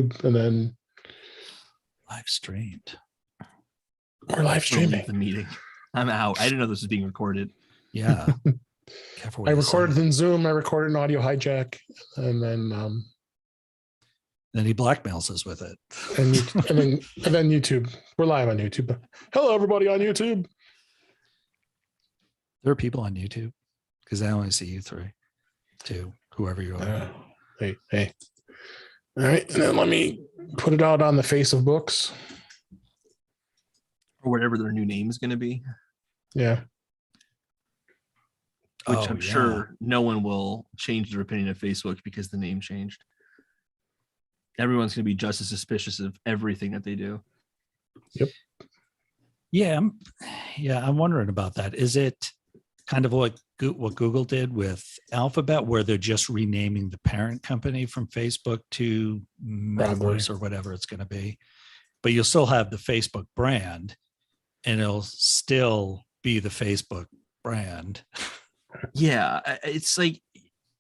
YouTube, and then live streamed. We're live streaming the meeting. I'm out. I didn't know this was being recorded. Yeah. I recorded in Zoom. I recorded an audio hijack, and then he blackmails us with it. And then YouTube. We're live on YouTube. Hello, everybody on YouTube. There are people on YouTube because I only see you three, two, whoever you are. Hey. All right, and then let me put it out on the Face of Books, or whatever their new name is going to be. Yeah. Which I'm sure no one will change their opinion of Facebook because the name changed. Everyone's going to be just as suspicious of everything that they do. Yep. Yeah. I'm wondering about that. Is it kind of like what Google did with Alphabet, where they're just renaming the parent company from Facebook to Metaverse or whatever it's going to be, but you'll still have the Facebook brand and it'll still be the Facebook brand. Yeah. It's like,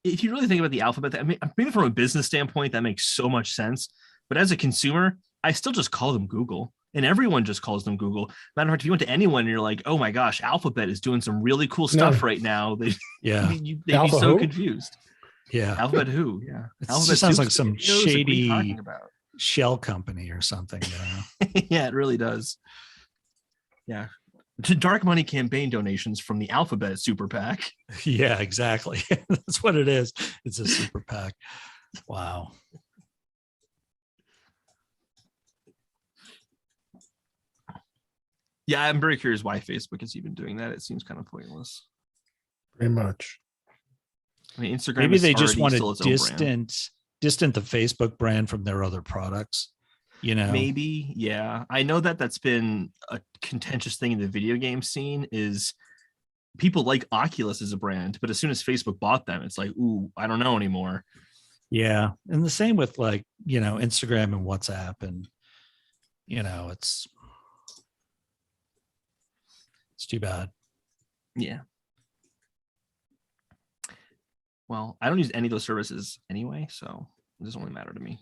if you really think about the Alphabet, I mean, maybe from a business standpoint, that makes so much sense. But as a consumer, I still just call them Google. And everyone just calls them Google. Matter of fact, if you went to anyone and you're like, oh my gosh, Alphabet is doing some really cool stuff right now. They'd be so confused. Yeah. Alphabet who? Yeah. It Alphabet sounds like some shady like, shell company or something. Yeah, it really does. Yeah. To dark money campaign donations from the Alphabet Super PAC. Yeah, exactly. That's what it is. It's a Super PAC. Wow. Yeah, I'm very curious why Facebook is even doing that. It seems kind of pointless. Pretty much. I mean, Instagram. Maybe they just want to distant the Facebook brand from their other products. You know, maybe. Yeah, I know that's been a contentious thing in the video game scene. Is people like Oculus as a brand, but as soon as Facebook bought them, it's like, ooh, I don't know anymore. Yeah, and the same with like Instagram and WhatsApp, and it's too bad. Yeah. Well, I don't use any of those services anyway, so it doesn't really matter to me.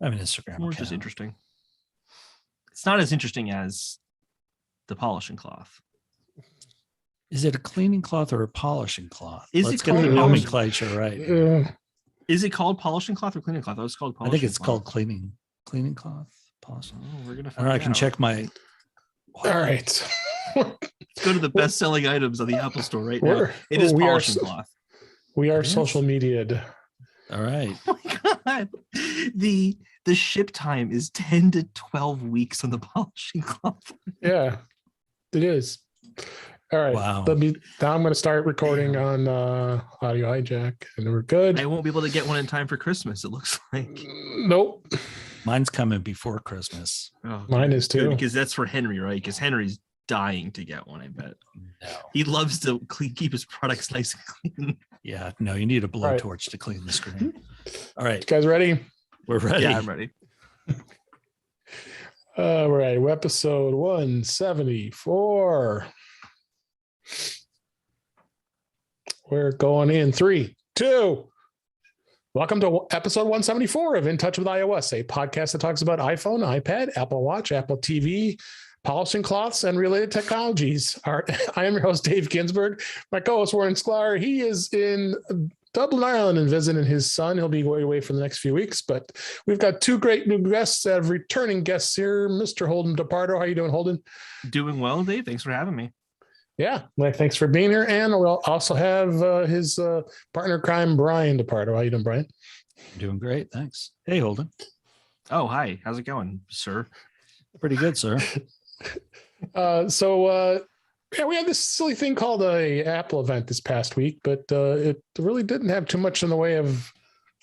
I have an Instagram account. Just interesting. It's not as interesting as the polishing cloth. Is it a cleaning cloth or a polishing cloth? Let's get the nomenclature right. Is it called polishing cloth or cleaning cloth? It's called polishing. I think it's called cleaning cloth. Polishing. Oh, we're gonna find out. I can check my. All right. Let's go to the best-selling items on the Apple Store right now. It is polishing cloth. We are social media'd. All right. Oh my God. The ship time is 10 to 12 weeks on the polishing cloth. Yeah, it is. All right. Wow. Now I'm going to start recording on audio hijack, and we're good. I won't be able to get one in time for Christmas, it looks like. Nope. Mine's coming before Christmas. Oh, mine is too. Because that's for Henry, right? Because Henry's dying to get one, I bet. No. He loves to keep his products nice and clean. Yeah, no, you need a blowtorch to clean the screen. All right. You guys ready? We're ready. Yeah, I'm ready. All right. Episode 174. We're going in 3, 2. Welcome to episode 174 of In Touch with iOS, a podcast that talks about iPhone, iPad, Apple Watch, Apple TV, polishing cloths, and related technologies. I am your host, Dave Ginsburg. My co-host, Warren Sklar. He is in Dublin, Ireland, and visiting his son. He'll be away for the next few weeks, but we've got two great new guests, returning guests here. Mr. Holden DePardo. How you doing, Holden? Doing well, Dave. Thanks for having me. Yeah, thanks for being here. And we'll also have his partner in crime, Brian DePardo. How you doing, Brian? Doing great, thanks. Hey, Holden. Oh, hi. How's it going, sir? Pretty good, sir. Yeah, we had this silly thing called a Apple event this past week, but it really didn't have too much in the way of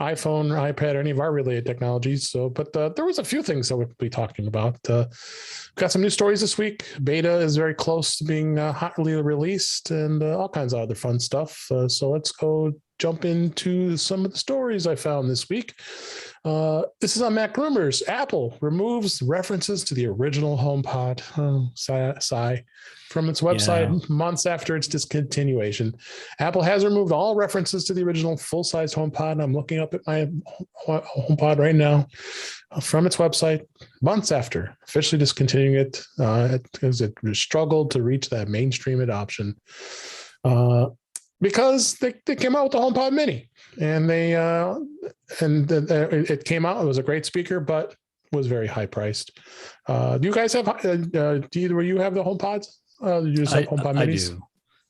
iPhone, or iPad, or any of our related technologies. But there was a few things that we'll be talking about. Got some new stories this week. Beta is very close to being hotly released, and all kinds of other fun stuff. So let's go jump into some of the stories I found this week. This is on Mac Rumors. Apple removes references to the original HomePod. Oh, sigh. From its website months after its discontinuation. Apple has removed all references to the original full-size HomePod. I'm looking up at my HomePod right now from its website months after officially discontinuing it because it struggled to reach that mainstream adoption. Because they came out with the HomePod Mini, and it came out. It was a great speaker, but was very high priced. Do you guys have? Do either of you have the HomePods? You just have HomePod Minis? I do.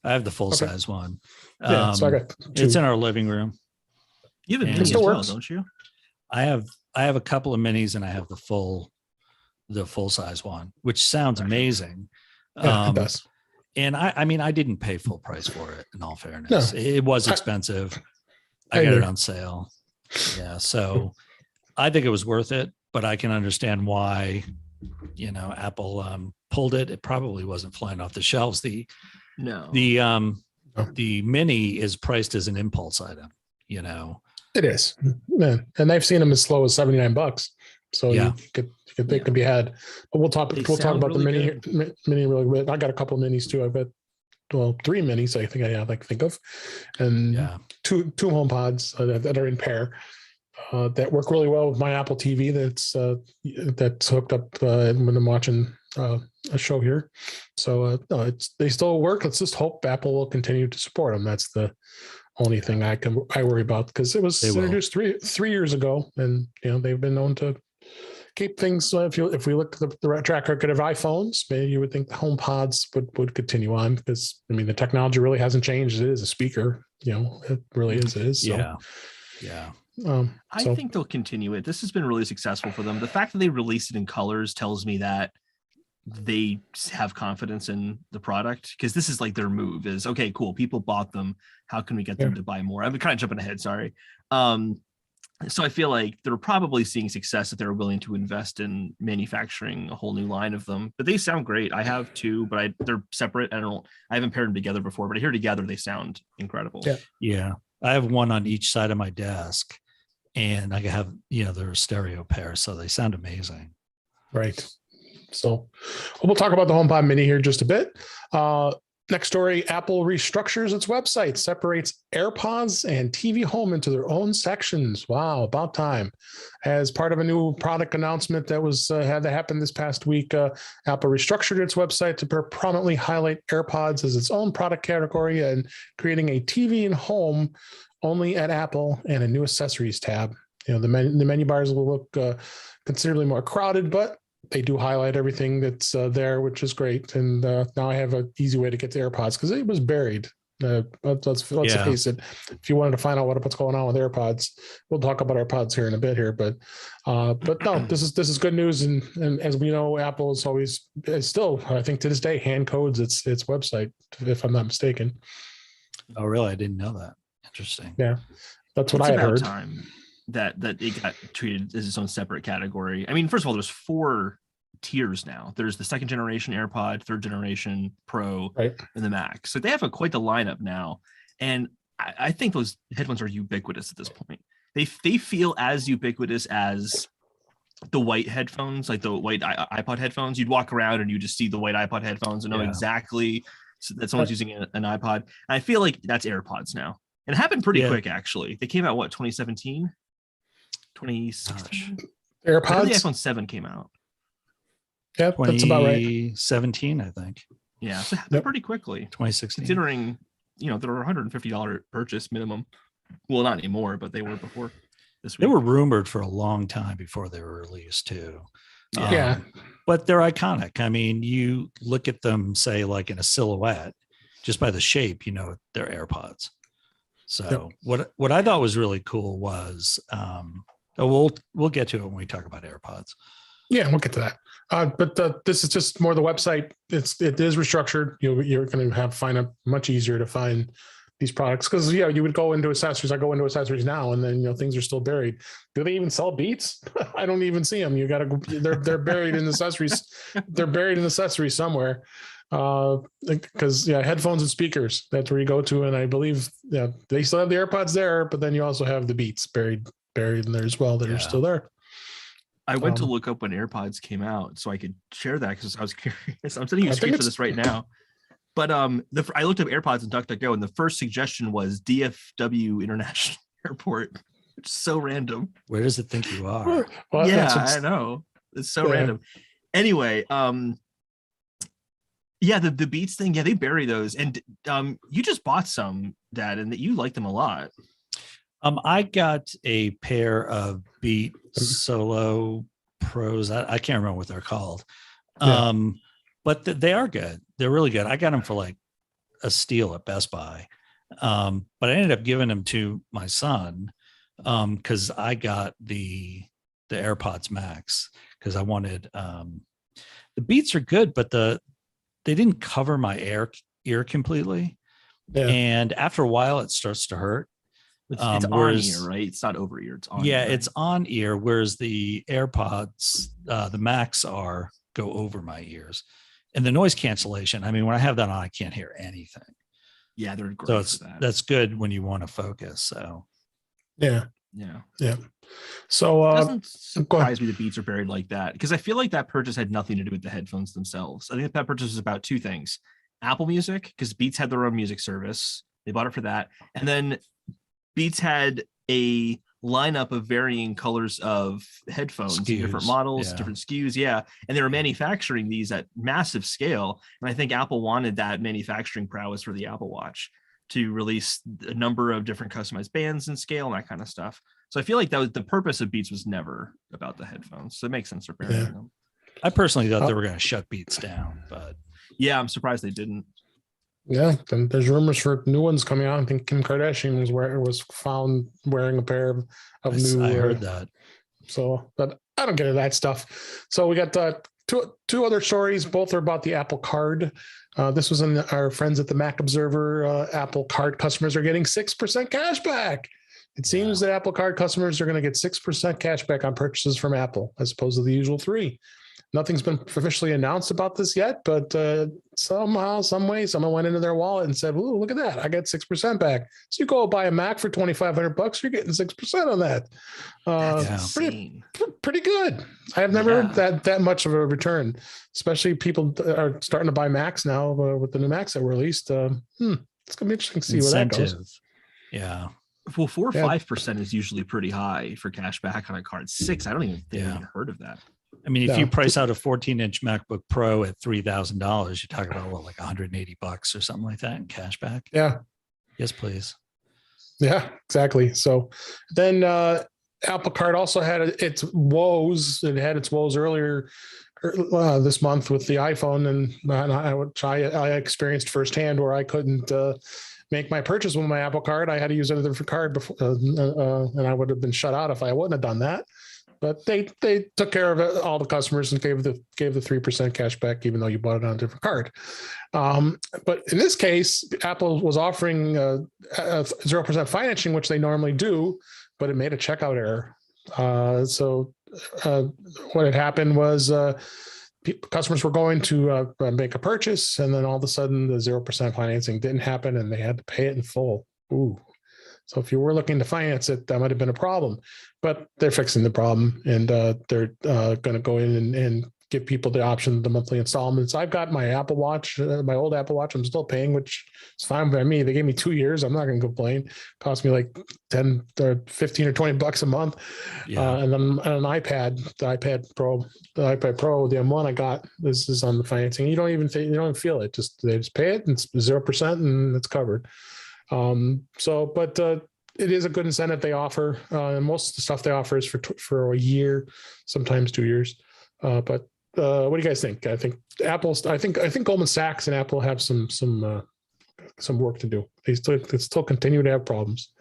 I have the full size one. Yeah, so I got two. It's in our living room. You have a And mini as still well, works. don't you? I have a couple of minis, and I have the full size one, which sounds amazing. Yeah, it does. And I mean, I didn't pay full price for it, in all fairness. No. It was expensive. I got it on sale. Yeah. So I think it was worth it, but I can understand why, Apple pulled it. It probably wasn't flying off the shelves. The Mini is priced as an impulse item, It is. Yeah. And I've seen them as slow as $79. So they could be had, but we'll talk about really the mini really bit. I got a couple of minis too. I've got, 3 minis. I think I have, think of, and two HomePods that are in pair that work really well with my Apple TV. That's hooked up when I'm watching a show here. So they still work. Let's just hope Apple will continue to support them. That's the only thing I worry about, because it was introduced three years ago, and they've been known to keep things. If we look at the track record of iPhones, maybe you would think the HomePods would continue on, because the technology really hasn't changed. It is a speaker, it really is. It is. So, yeah. I think they'll continue it. This has been really successful for them. The fact that they released it in colors tells me that they have confidence in the product, because this is like their move is, okay, cool, people bought them, how can we get them to buy more? I'm kind of jumping ahead, sorry. So I feel like they're probably seeing success if they're willing to invest in manufacturing a whole new line of them. But they sound great. I have two, but they're separate. I haven't paired them together before, but I hear together they sound incredible. Yeah. I have one on each side of my desk, and I have, they're a stereo pair, so they sound amazing. Right. So we'll talk about the HomePod Mini here in just a bit. Next story, Apple restructures its website, separates AirPods and TV Home into their own sections. Wow, about time. As part of a new product announcement that had to happen this past week, Apple restructured its website to prominently highlight AirPods as its own product category, and creating a TV and Home only at Apple and a new accessories tab. The menu bars will look considerably more crowded, but they do highlight everything that's there, which is great. And now I have an easy way to get to AirPods, because it was buried. Let's face it. If you wanted to find out what's going on with AirPods, we'll talk about AirPods here in a bit here. But no, this is good news. And as we know, Apple is still, I think to this day, hand codes its website, if I'm not mistaken. Oh, really? I didn't know that. Interesting. Yeah, that's what I had heard. Time that it got treated as its own separate category. I mean, first of all, there's 4 tiers now. There's the 2nd generation AirPod, 3rd generation Pro, and the Max. So they have quite the lineup now. And I think those headphones are ubiquitous at this point. They feel as ubiquitous as the white headphones, like the white iPod headphones. You'd walk around and you just see the white iPod headphones and know exactly that someone's using an iPod. And I feel like that's AirPods now. And it happened pretty quick, actually. They came out, 2017? 2016? AirPods? The iPhone 7 came out. Yeah, that's about right. 2017, I think. Yeah, so it happened pretty quickly. 2016. Considering, they're a $150 purchase minimum. Well, not anymore, but they were before this week. They were rumored for a long time before they were released, too. Yeah. But they're iconic. I mean, you look at them, say, like in a silhouette, just by the shape, they're AirPods. So what I thought was really cool was, we'll get to it when we talk about AirPods. Yeah, we'll get to that. But this is just more the website. It is restructured. You're going to find it much easier to find these products, because you would go into accessories. I go into accessories now, and then things are still buried. Do they even sell Beats? I don't even see them. You got to. They're buried in accessories. They're buried in accessories somewhere. Because headphones and speakers, that's where you go to. And I believe they still have the AirPods there, but then you also have the Beats buried buried in there as well that are still there. I went to look up when AirPods came out so I could share that because I was curious. I'm sending you a screen for this right now. But I looked up AirPods in DuckDuckGo, and the first suggestion was DFW International Airport, which is so random. Where does it think you are? Well, yeah, I know. It's so random. Anyway, the Beats thing, they bury those. And you just bought some, Dad, and that you like them a lot. I got a pair of Beat Solo Pros. I can't remember what they're called. But they are good. They're really good. I got them for like a steal at Best Buy. But I ended up giving them to my son because I got the AirPods Max because I wanted the Beats are good, but they didn't cover my ear completely. Yeah. And after a while, it starts to hurt. It's on ear, right? It's not over ear. It's on ear. It's on ear, whereas the AirPods, the Max go over my ears. And the noise cancellation, I mean, when I have that on, I can't hear anything. Yeah, they're great. So that's good when you want to focus. So yeah. So it doesn't surprise me the Beats are buried like that, because I feel like that purchase had nothing to do with the headphones themselves. I think that purchase was about two things: Apple Music, because Beats had their own music service. They bought it for that. And then Beats had a lineup of varying colors of headphones, different models, different SKUs. Yeah. And they were manufacturing these at massive scale. And I think Apple wanted that manufacturing prowess for the Apple Watch to release a number of different customized bands and scale and that kind of stuff. So I feel like that was the purpose of Beats was never about the headphones. So it makes sense for burying them. I personally thought they were going to shut Beats down, but yeah, I'm surprised they didn't. Yeah, and there's rumors for new ones coming out. I think Kim Kardashian was found wearing a pair of new. I heard that. So, but I don't get into that stuff. So we got two other stories. Both are about the Apple Card. This was in our friends at the Mac Observer. Apple Card customers are getting 6% cash back. It seems that Apple Card customers are going to get 6% cash back on purchases from Apple, as opposed to the usual 3%. Nothing's been officially announced about this yet, but somehow, some way, someone went into their wallet and said, "Ooh, look at that! I got 6% back." So you go buy a Mac for $2,500, you're getting 6% on that. Pretty good. I have never heard that much of a return. Especially people are starting to buy Macs now with the new Macs that were released. It's gonna be interesting to see where that goes. Yeah. Well, 4 or 5% is usually pretty high for cash back on a card. 6, I don't even think I've heard of that. I mean, if you price out a 14-inch MacBook Pro at $3,000, you're talking about like $180 or something like that in cash back. Yeah. Yes, please. Yeah, exactly. So then Apple Card also had its woes. It had its woes earlier this month with the iPhone, which I experienced firsthand, where I couldn't make my purchase with my Apple Card. I had to use a different card before, and I would have been shut out if I wouldn't have done that. But they took care of all the customers and gave the 3% cash back, even though you bought it on a different card. But in this case, Apple was offering 0% financing, which they normally do, but it made a checkout error. So what had happened was customers were going to make a purchase, and then all of a sudden the 0% financing didn't happen, and they had to pay it in full. Ooh. So if you were looking to finance it, that might have been a problem, but they're fixing the problem, and they're going to go in and give people the option of the monthly installments. I've got my Apple Watch, my old Apple Watch. I'm still paying, which is fine by me. They gave me 2 years. I'm not going to complain. It cost me like 10 or 15 or 20 bucks a month. And then an iPad, the iPad Pro, the M1 I got, this is on the financing. You don't even feel it. They just pay it, and it's 0% and it's covered. It is a good incentive they offer. And most of the stuff they offer is for a year, sometimes 2 years. But what do you guys think? I think I think Goldman Sachs and Apple have some work to do. They still continue to have problems.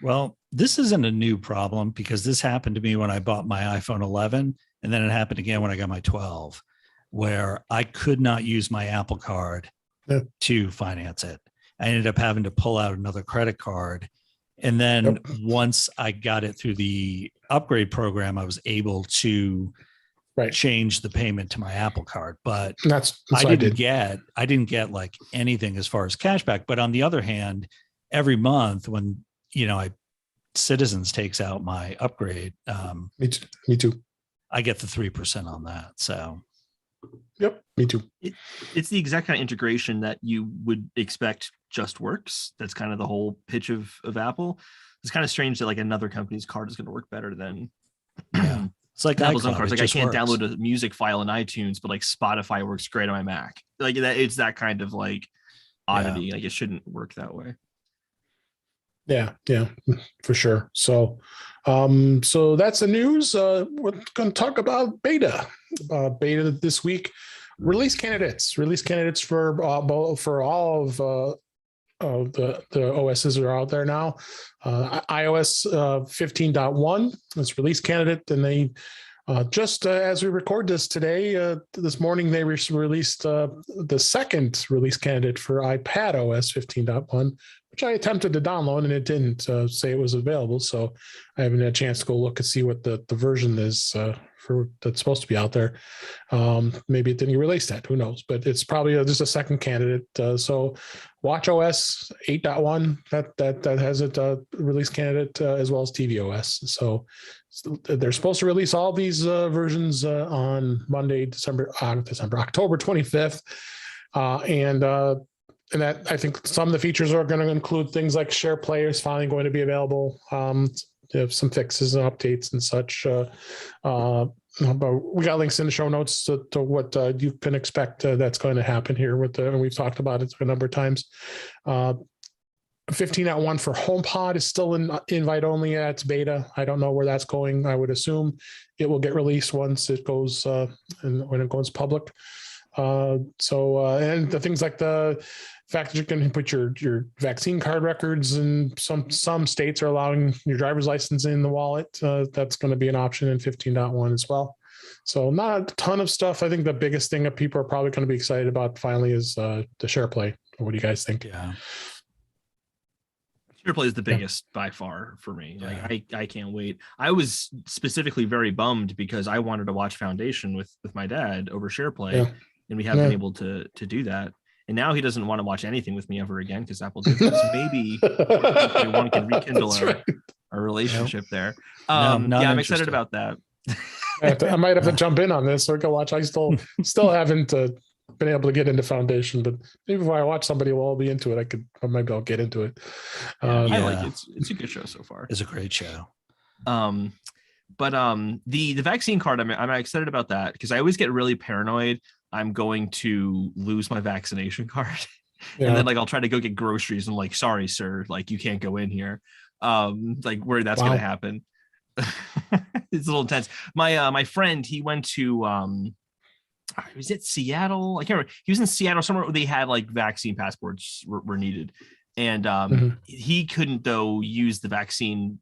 Well, this isn't a new problem, because this happened to me when I bought my iPhone 11, and then it happened again when I got my 12, where I could not use my Apple Card to finance it. I ended up having to pull out another credit card. And then once I got it through the upgrade program, I was able to change the payment to my Apple Card. But I didn't get like anything as far as cashback. But on the other hand, every month when, I Citizens takes out my upgrade, Me too. I get the 3% on that. So Yep, me too. It's the exact kind of integration that you would expect just works. That's kind of the whole pitch of Apple. It's kind of strange that like another company's card is going to work better than yeah, it's like Apple's own iCloud. cards. It Like I just can't works. download a music file in iTunes, but like Spotify works great on my Mac. Like that, it's that kind of like oddity. Like it shouldn't work that way. Yeah, for sure. So, so that's the news. We're going to talk about beta. Beta this week. Release candidates for all of the OSs are out there now. iOS 15.1 is release candidate, and they just as we record this today, this morning they released the second release candidate for iPad OS 15.1, which I attempted to download and it didn't say it was available. So I haven't had a chance to go look and see what the version is for that's supposed to be out there. Maybe it didn't get released yet. Who knows? But it's probably just a second candidate. So watchOS 8.1 that has it release candidate as well as tvOS. So they're supposed to release all these versions on Monday, October 25th, and that I think some of the features are going to include things like share players finally going to be available. They have some fixes and updates and such. But we got links in the show notes to what you can expect that's going to happen here and we've talked about it a number of times. 15.1 for HomePod is still in invite only. It's beta. I don't know where that's going. I would assume it will get released once it goes and when it goes public. And the things like the fact that you can put your vaccine card records, and some states are allowing your driver's license in the wallet. That's going to be an option in 15.1 as well. So not a ton of stuff. I think the biggest thing that people are probably going to be excited about finally is the SharePlay. What do you guys think? Yeah. SharePlay is the biggest by far for me. Yeah. Like I can't wait. I was specifically very bummed because I wanted to watch Foundation with my dad over SharePlay, and we haven't been able to do that. And now he doesn't want to watch anything with me ever again because Apple did this. Maybe one can rekindle our relationship there. I'm excited about that. I might have to jump in on this so I can watch. I still haven't been able to get into Foundation, but maybe if I watch somebody who will all be into it, maybe I'll get into it. I like it. It's a good show so far. It's a great show. But the vaccine card, I'm excited about that because I always get really paranoid I'm going to lose my vaccination card. And then like I'll try to go get groceries and like, sorry, sir, like you can't go in here. Like where that's gonna happen. It's a little intense. My friend, he went to was it Seattle? I can't remember. He was in Seattle somewhere where they had like vaccine passports were needed. And he couldn't though use the vaccine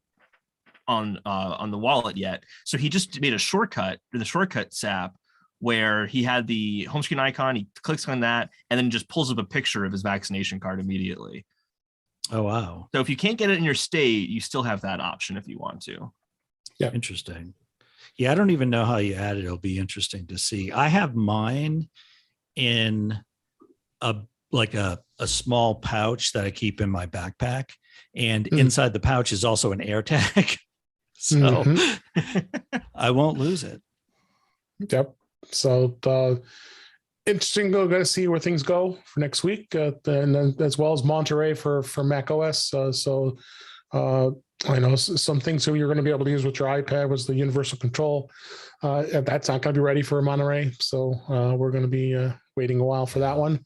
on the wallet yet. So he just made a shortcut in the Shortcuts app where he had the home screen icon, he clicks on that, and then just pulls up a picture of his vaccination card immediately. Oh, wow. So if you can't get it in your state, you still have that option if you want to. Yeah. Interesting. Yeah, I don't even know how you add it. It'll be interesting to see. I have mine in a small pouch that I keep in my backpack. And inside the pouch is also an AirTag. So I won't lose it. Yep. So interesting. We're going to see where things go for next week, and then as well as Monterey for Mac OS. I know some things that you're going to be able to use with your iPad was the universal control. That's not going to be ready for Monterey, so we're going to be waiting a while for that one.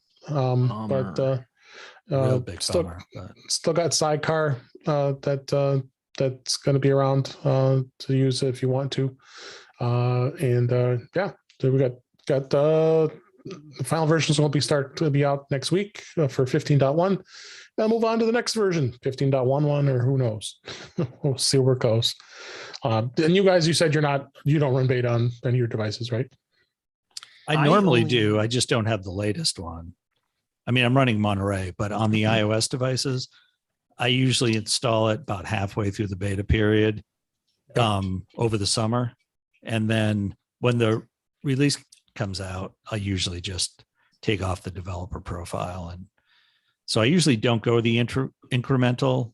Real big still got Sidecar that's going to be around to use if you want to. So we got the final versions will be out next week for 15.1. Then move on to the next version, 15.11, or who knows? We'll see where it goes. And you guys, you said you don't run beta on any of your devices, right? I normally do. I just don't have the latest one. I mean, I'm running Monterey, but on the iOS devices, I usually install it about halfway through the beta period over the summer. And then when the release comes out, I usually just take off the developer profile. And so I usually don't go the incremental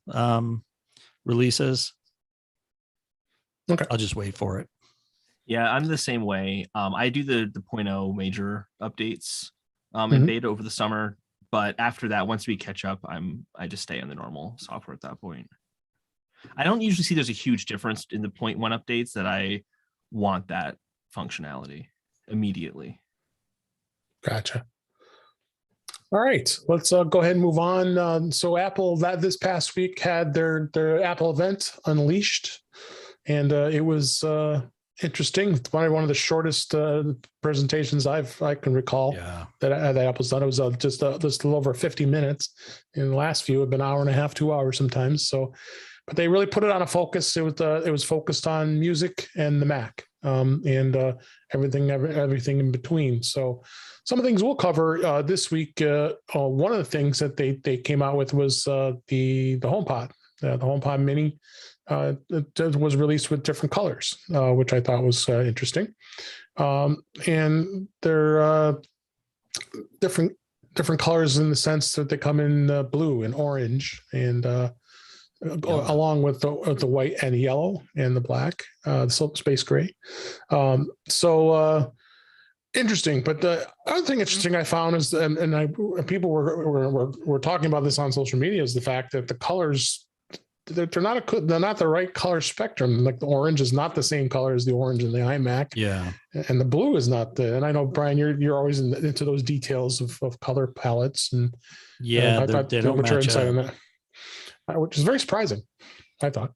releases. Okay. I'll just wait for it. Yeah, I'm the same way. I do the 0.0 major updates in Mhm. beta over the summer, but after that, once we catch up, I just stay on the normal software at that point. I don't usually see there's a huge difference in the 0.1 updates that I want that functionality immediately. Gotcha. All right, let's go ahead and move on. So Apple this past week had their Apple event Unleashed, and it was interesting. It's probably one of the shortest presentations I can recall that Apple's done. It was just a little over 50 minutes, and the last few have been an hour and a half, 2 hours sometimes. So, but they really put it on a focus. It was focused on music and the Mac, and everything in between. So some of the things we'll cover this week. One of the things that they came out with was the HomePod. The HomePod Mini it was released with different colors, which I thought was interesting. And they're different colors in the sense that they come in blue and orange, and along with the white and yellow and the black, the space gray. Interesting. But the other thing interesting I found is, people were talking about this on social media, is the fact that the colors, they're not the right color spectrum. Like the orange is not the same color as the orange in the iMac. Yeah. And the blue is not and I know, Brian, you're always into those details of color palettes, and yeah, they don't what's your match insight up. on that? Which is very surprising, I thought.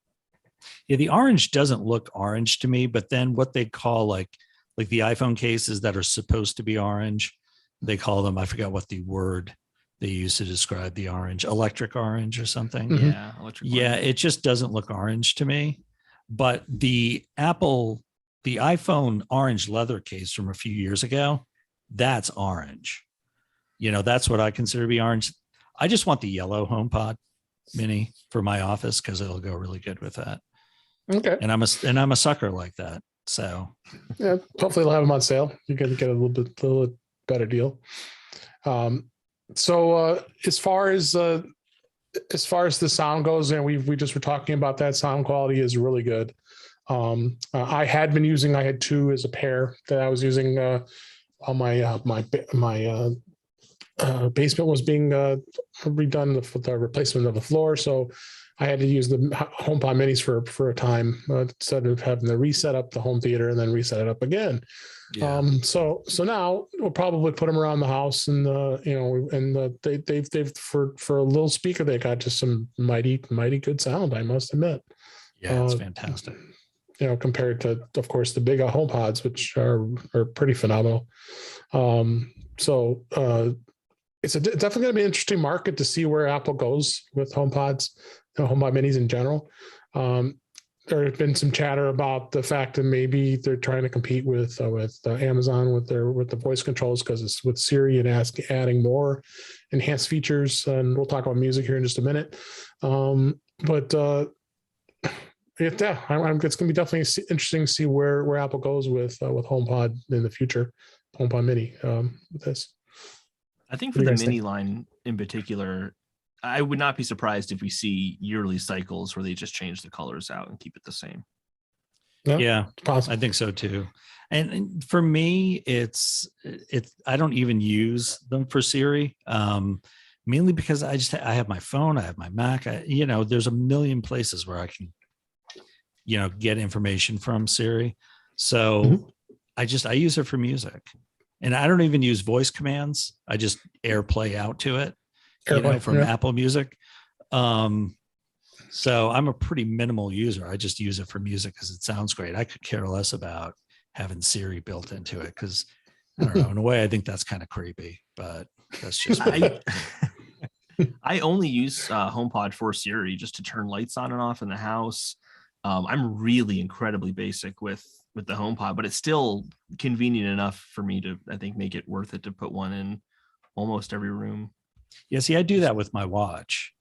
Yeah, the orange doesn't look orange to me, but then what they call like the iPhone cases that are supposed to be orange, they call them, I forgot what the word they use to describe the orange, electric orange or something. Mhm. Yeah, electric. Yeah, it just doesn't look orange to me. But the iPhone orange leather case from a few years ago, that's orange. That's what I consider to be orange. I just want the yellow HomePod Mini for my office because it'll go really good with that. Okay. And I'm a sucker like that. So yeah, hopefully they'll have them on sale. You can get a little better deal. So as far as the sound goes, and we just were talking about that, sound quality is really good. I had two as a pair that I was using on my basement was being redone for the replacement of the floor. So I had to use the HomePod Minis for a time instead of having to reset up the home theater and then reset it up again. yeah. So now we'll probably put them around the house, and they've for a little speaker, they got just some mighty good sound, I must admit. Yeah, it's fantastic. Compared to, of course, the big HomePods, which are pretty phenomenal. It's definitely going to be an interesting market to see where Apple goes with HomePods, HomePod Minis in general. There has been some chatter about the fact that maybe they're trying to compete with Amazon with the voice controls, because it's with Siri and adding more enhanced features. And we'll talk about music here in just a minute. It's going to be definitely interesting to see where Apple goes with HomePod in the future, HomePod Mini with this. I think for the Mini line in particular, I would not be surprised if we see yearly cycles where they just change the colors out and keep it the same. Yeah, I think so too. And for me, it's I don't even use them for Siri, mainly because I have my phone, I have my Mac. There's a million places where I can, get information from Siri. So I use it for music, and I don't even use voice commands. I just AirPlay out to it, from Apple Music. So I'm a pretty minimal user. I just use it for music because it sounds great. I could care less about having Siri built into it, because I don't know. In a way, I think that's kind of creepy, but that's just I only use HomePod for Siri just to turn lights on and off in the house. I'm really incredibly basic with the HomePod, but it's still convenient enough for me to, I think, make it worth it to put one in almost every room. Yeah, see, I do that with my watch.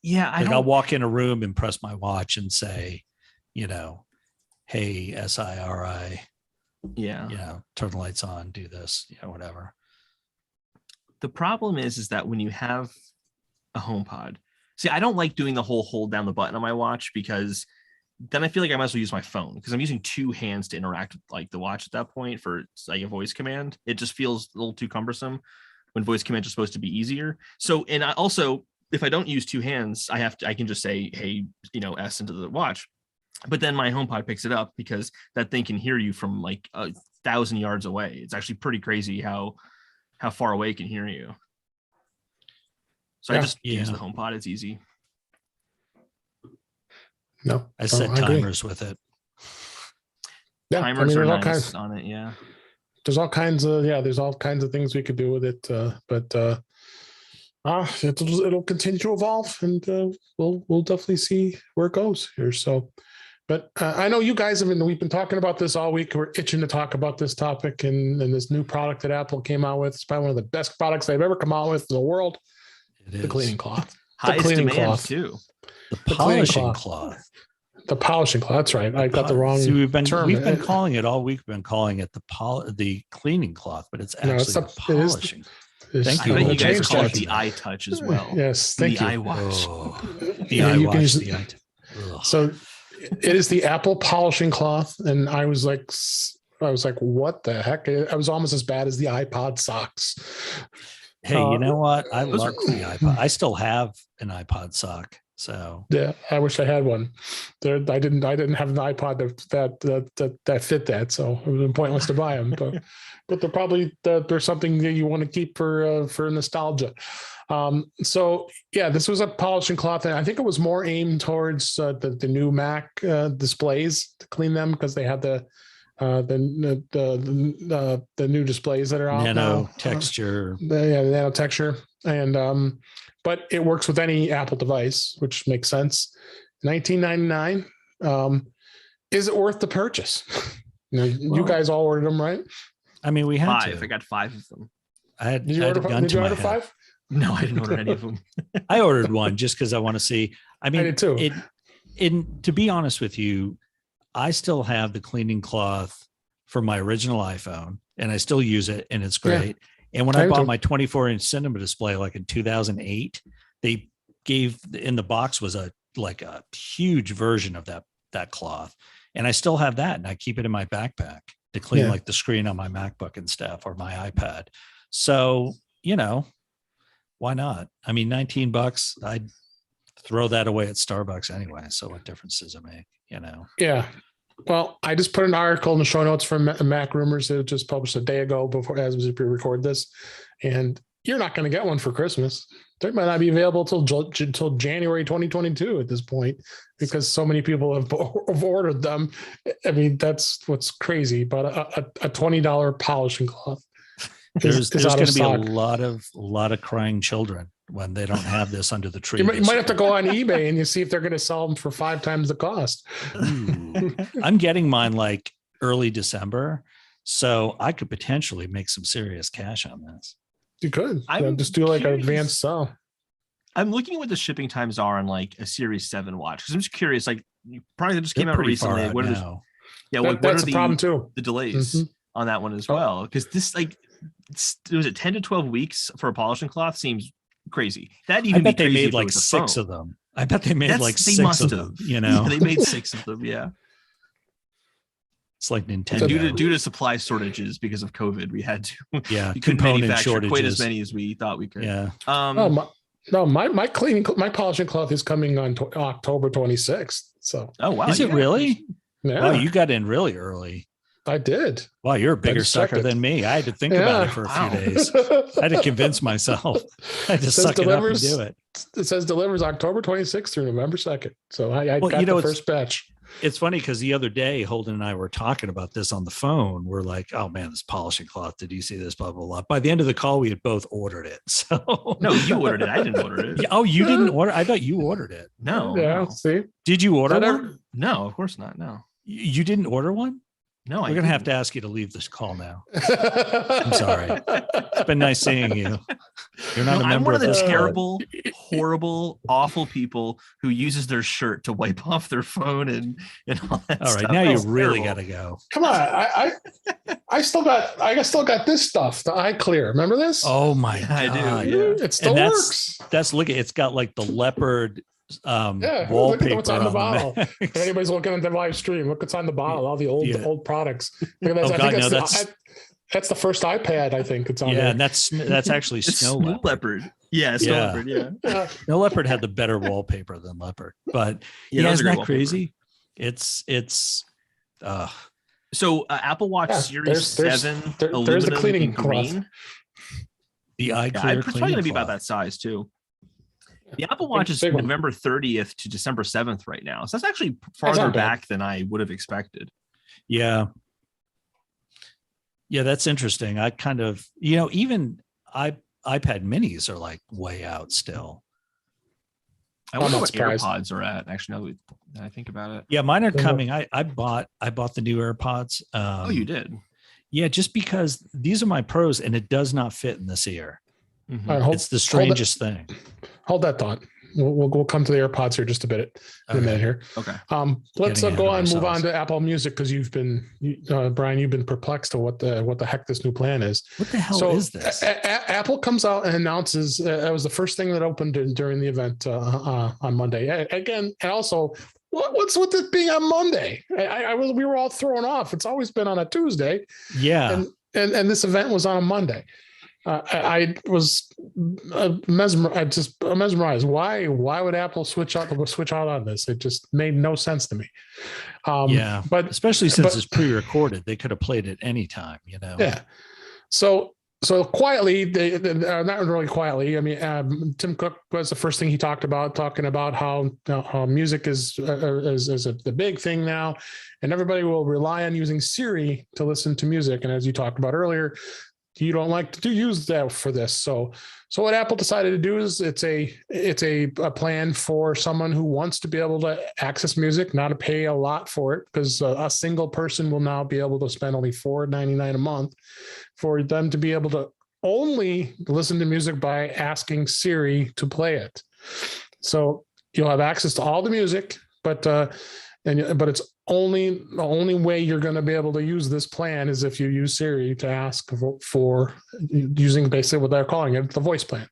Yeah, I'll walk in a room and press my watch and say, hey, SIRI, turn the lights on, do this, whatever. The problem is that when you have a HomePod, see, I don't like doing the whole hold down the button on my watch, because then I feel like I might as well use my phone because I'm using two hands to interact with like the watch at that point for like a voice command. It just feels a little too cumbersome when voice commands are supposed to be easier. So, and I also, if I don't use two hands, I can just say, hey, S into the watch. But then my HomePod picks it up because that thing can hear you from like 1,000 yards away. It's actually pretty crazy how far away it can hear you. So I just use the HomePod. It's easy. No, I set timers with it. Yeah, timers are nice on it. Yeah. There's all kinds of things we could do with it. But it'll continue to evolve, and we'll definitely see where it goes here. So, but I know you guys we've been talking about this all week. We're itching to talk about this topic and this new product that Apple came out with. It's probably one of the best products they've ever come out with in the world. The cleaning cloth. Highest demand too. The polishing cloth. The polishing cloth. That's right. I got the wrong term. We've been calling it all week. We've been calling it the cleaning cloth, but it's actually the polishing. Thank you. I bet you guys call it the iTouch as well. Yes, thank you. iWatch. The iWatch. So it is the Apple polishing cloth, and I was like, what the heck? I was almost as bad as the iPod socks. Hey, you know what? I love the iPod. I still have an iPod sock. So yeah, I wish I had one. I didn't have an iPod that fit that, so it was pointless to buy them. But they're probably there's something that you want to keep for nostalgia. So yeah, this was a polishing cloth, and I think it was more aimed towards the new Mac displays to clean them because they have the new displays that are out now. Texture. The nano texture, and but it works with any Apple device, which makes sense. $19.99. Is it worth the purchase? You guys all ordered them, right? I mean, we had 5. I got 5 of them. Did you order 5? No, I didn't order any of them. I ordered one just because I want to see. I mean, I did too. To be honest with you, I still have the cleaning cloth for my original iPhone, and I still use it, and it's great. Yeah. And when I bought my 24-inch cinema display, like in 2008, they gave in the box was a huge version of that cloth, and I still have that, and I keep it in my backpack to clean like the screen on my MacBook and stuff or my iPad. So why not? I mean, $19, I'd throw that away at Starbucks anyway. So what difference does it make? Yeah. Well, I just put an article in the show notes from Mac Rumors that just published a day ago before as we record this, and you're not going to get one for Christmas. They might not be available till January 2022 at this point because so many people have ordered them. I mean, that's what's crazy. But a $20 polishing cloth. There's going to be a lot of crying children when they don't have this under the tree. You might have to go on eBay and you see if they're going to sell them for 5 times the cost. I'm getting mine like early December, so I could potentially make some serious cash on this. You could just do like an advanced sell. I'm looking at what the shipping times are on like a Series 7 watch because I'm just curious. Like, you probably just came out recently. What are that's the problem too? The delays on that one as well? Because this was it 10 to 12 weeks for a polishing cloth seems crazy. I bet they made like 6 of them. I bet they made like 6 of them. They made 6 of them. Yeah. It's like Nintendo. Due to supply shortages because of COVID, we had to. Yeah, we couldn't manufacture quite as many as we thought we could. Yeah. My polishing cloth is coming on October 26th. So. Oh wow! Is it really? Yeah. Wow, you got in really early. I did. Wow, you're a bigger sucker than me. I had to think about it for a few days. I had to convince myself. I had to suck it up and do it. It says delivers October 26th through November 2nd. So I got the first batch. It's funny because the other day, Holden and I were talking about this on the phone. We're like, oh man, this polishing cloth. Did you see this? Blah, blah, blah. By the end of the call, we had both ordered it. So no, you ordered it. I didn't order it. Oh, you didn't order? I thought you ordered it. No. Yeah. No. See? Did you order one? No, of course not. No. You didn't order one? No, we're going to have to ask you to leave this call now. I'm sorry. It's been nice seeing you. You're not a member. I'm one of the terrible, horrible, awful people who uses their shirt to wipe off their phone and all that. All right, stuff. now you really got to go. Come on, I still got this stuff. The iClear. Remember this? Oh my God, I do. Yeah. It still works. It's got like the leopard Yeah, look at wallpaper what's on the bottle. Macs. If anybody's looking at the live stream, look what's on the bottle. All the old products. Look at that. Oh, I think God, that's the first iPad. I think it's on yeah, there. and that's actually It's Snow Leopard. Yeah, Snow Yeah. Leopard. Yeah. Snow Leopard had the better wallpaper than Leopard, but Yeah, yeah, that was a isn't great that wallpaper. crazy? It's So Apple Watch Yeah, Series 7 there's the aluminum cleaning in green. cloth. the eye Yeah, clear it's probably going to be about cloth. that size too. The Apple Watch is big one. November 30th to December 7th right now. So that's actually farther not bad. back than I would have expected. Yeah. Yeah, that's interesting. I kind of, even iPad minis are like way out still. I wonder not what surprised. AirPods are at. Actually, now that I think about it. Yeah, mine are Yeah. coming. I bought the new AirPods. Oh, you did? Yeah, just because these are my pros and it does not fit in this ear. Mhm. All right, It's the strangest thing. Hold that thought. We'll come to the AirPods here just a bit in a Okay. minute here. Okay. Let's Getting go ahead on of move on ourselves. to Apple Music because Brian, you've been perplexed to what the heck this new plan is. What the hell is this? Apple comes out and announces it was the first thing that opened during the event on Monday. Again, and also, what's with it being on Monday? We were all thrown off. It's always been on a Tuesday, Yeah. and this event was on a Monday. I was mesmerized. Why would Apple switch out on this? It just made no sense to me. Yeah. but Especially since it's pre-recorded. They could have played it anytime, yeah. So quietly, they not really quietly. I mean, Tim Cook was the first thing he talking about how music is the big thing now, and everybody will rely on using Siri to listen to music. And as you talked about earlier, you don't like to use that for this. So what Apple decided to do is it's a plan for someone who wants to be able to access music, not to pay a lot for it, because a single person will now be able to spend only $4.99 a month for them to be able to only listen to music by asking Siri to play it. So you'll have access to all the music, but it's the only way you're going to be able to use this plan is if you use Siri to ask for using basically what they're calling it, the voice plan.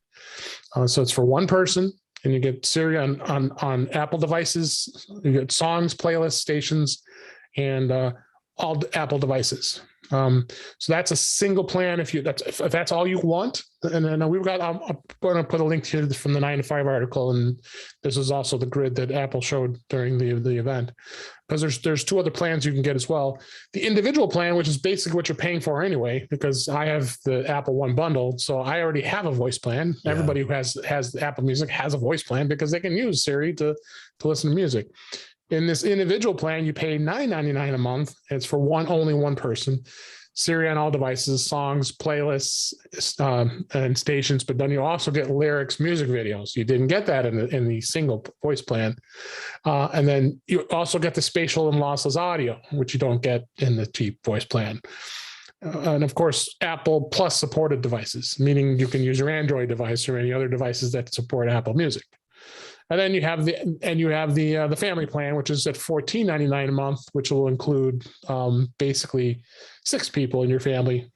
So it's for one person, and you get Siri on Apple devices. You get songs, playlists, stations, and all Apple devices. So that's a single plan. If that's all you want, and then I'm going to put a link here from the 9 to 5 article, and this is also the grid that Apple showed during the event, because there's two other plans you can get as well. The individual plan, which is basically what you're paying for anyway, because I have the Apple One bundle, so I already have a voice plan. Yeah. Everybody who has Apple Music has a voice plan because they can use Siri to listen to music. In this individual plan, you pay $9.99 a month. It's for only one person. Siri on all devices, songs, playlists, and stations. But then you also get lyrics, music videos. You didn't get that in the single voice plan. And then you also get the spatial and lossless audio, which you don't get in the cheap voice plan. And of course, Apple Plus supported devices, meaning you can use your Android device or any other devices that support Apple Music. And then you have the family plan, which is at $14.99 a month, which will include basically 6 people in your family,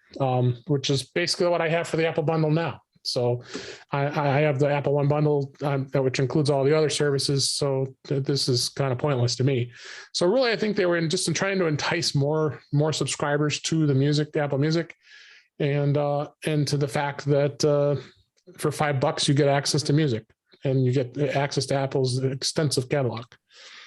which is basically what I have for the Apple bundle now. So I have the Apple One bundle, which includes all the other services. So this is kind of pointless to me. So really, I think they were just trying to entice more subscribers to the Apple Music, and to the fact that for $5 you get access to music. And you get access to Apple's extensive catalog.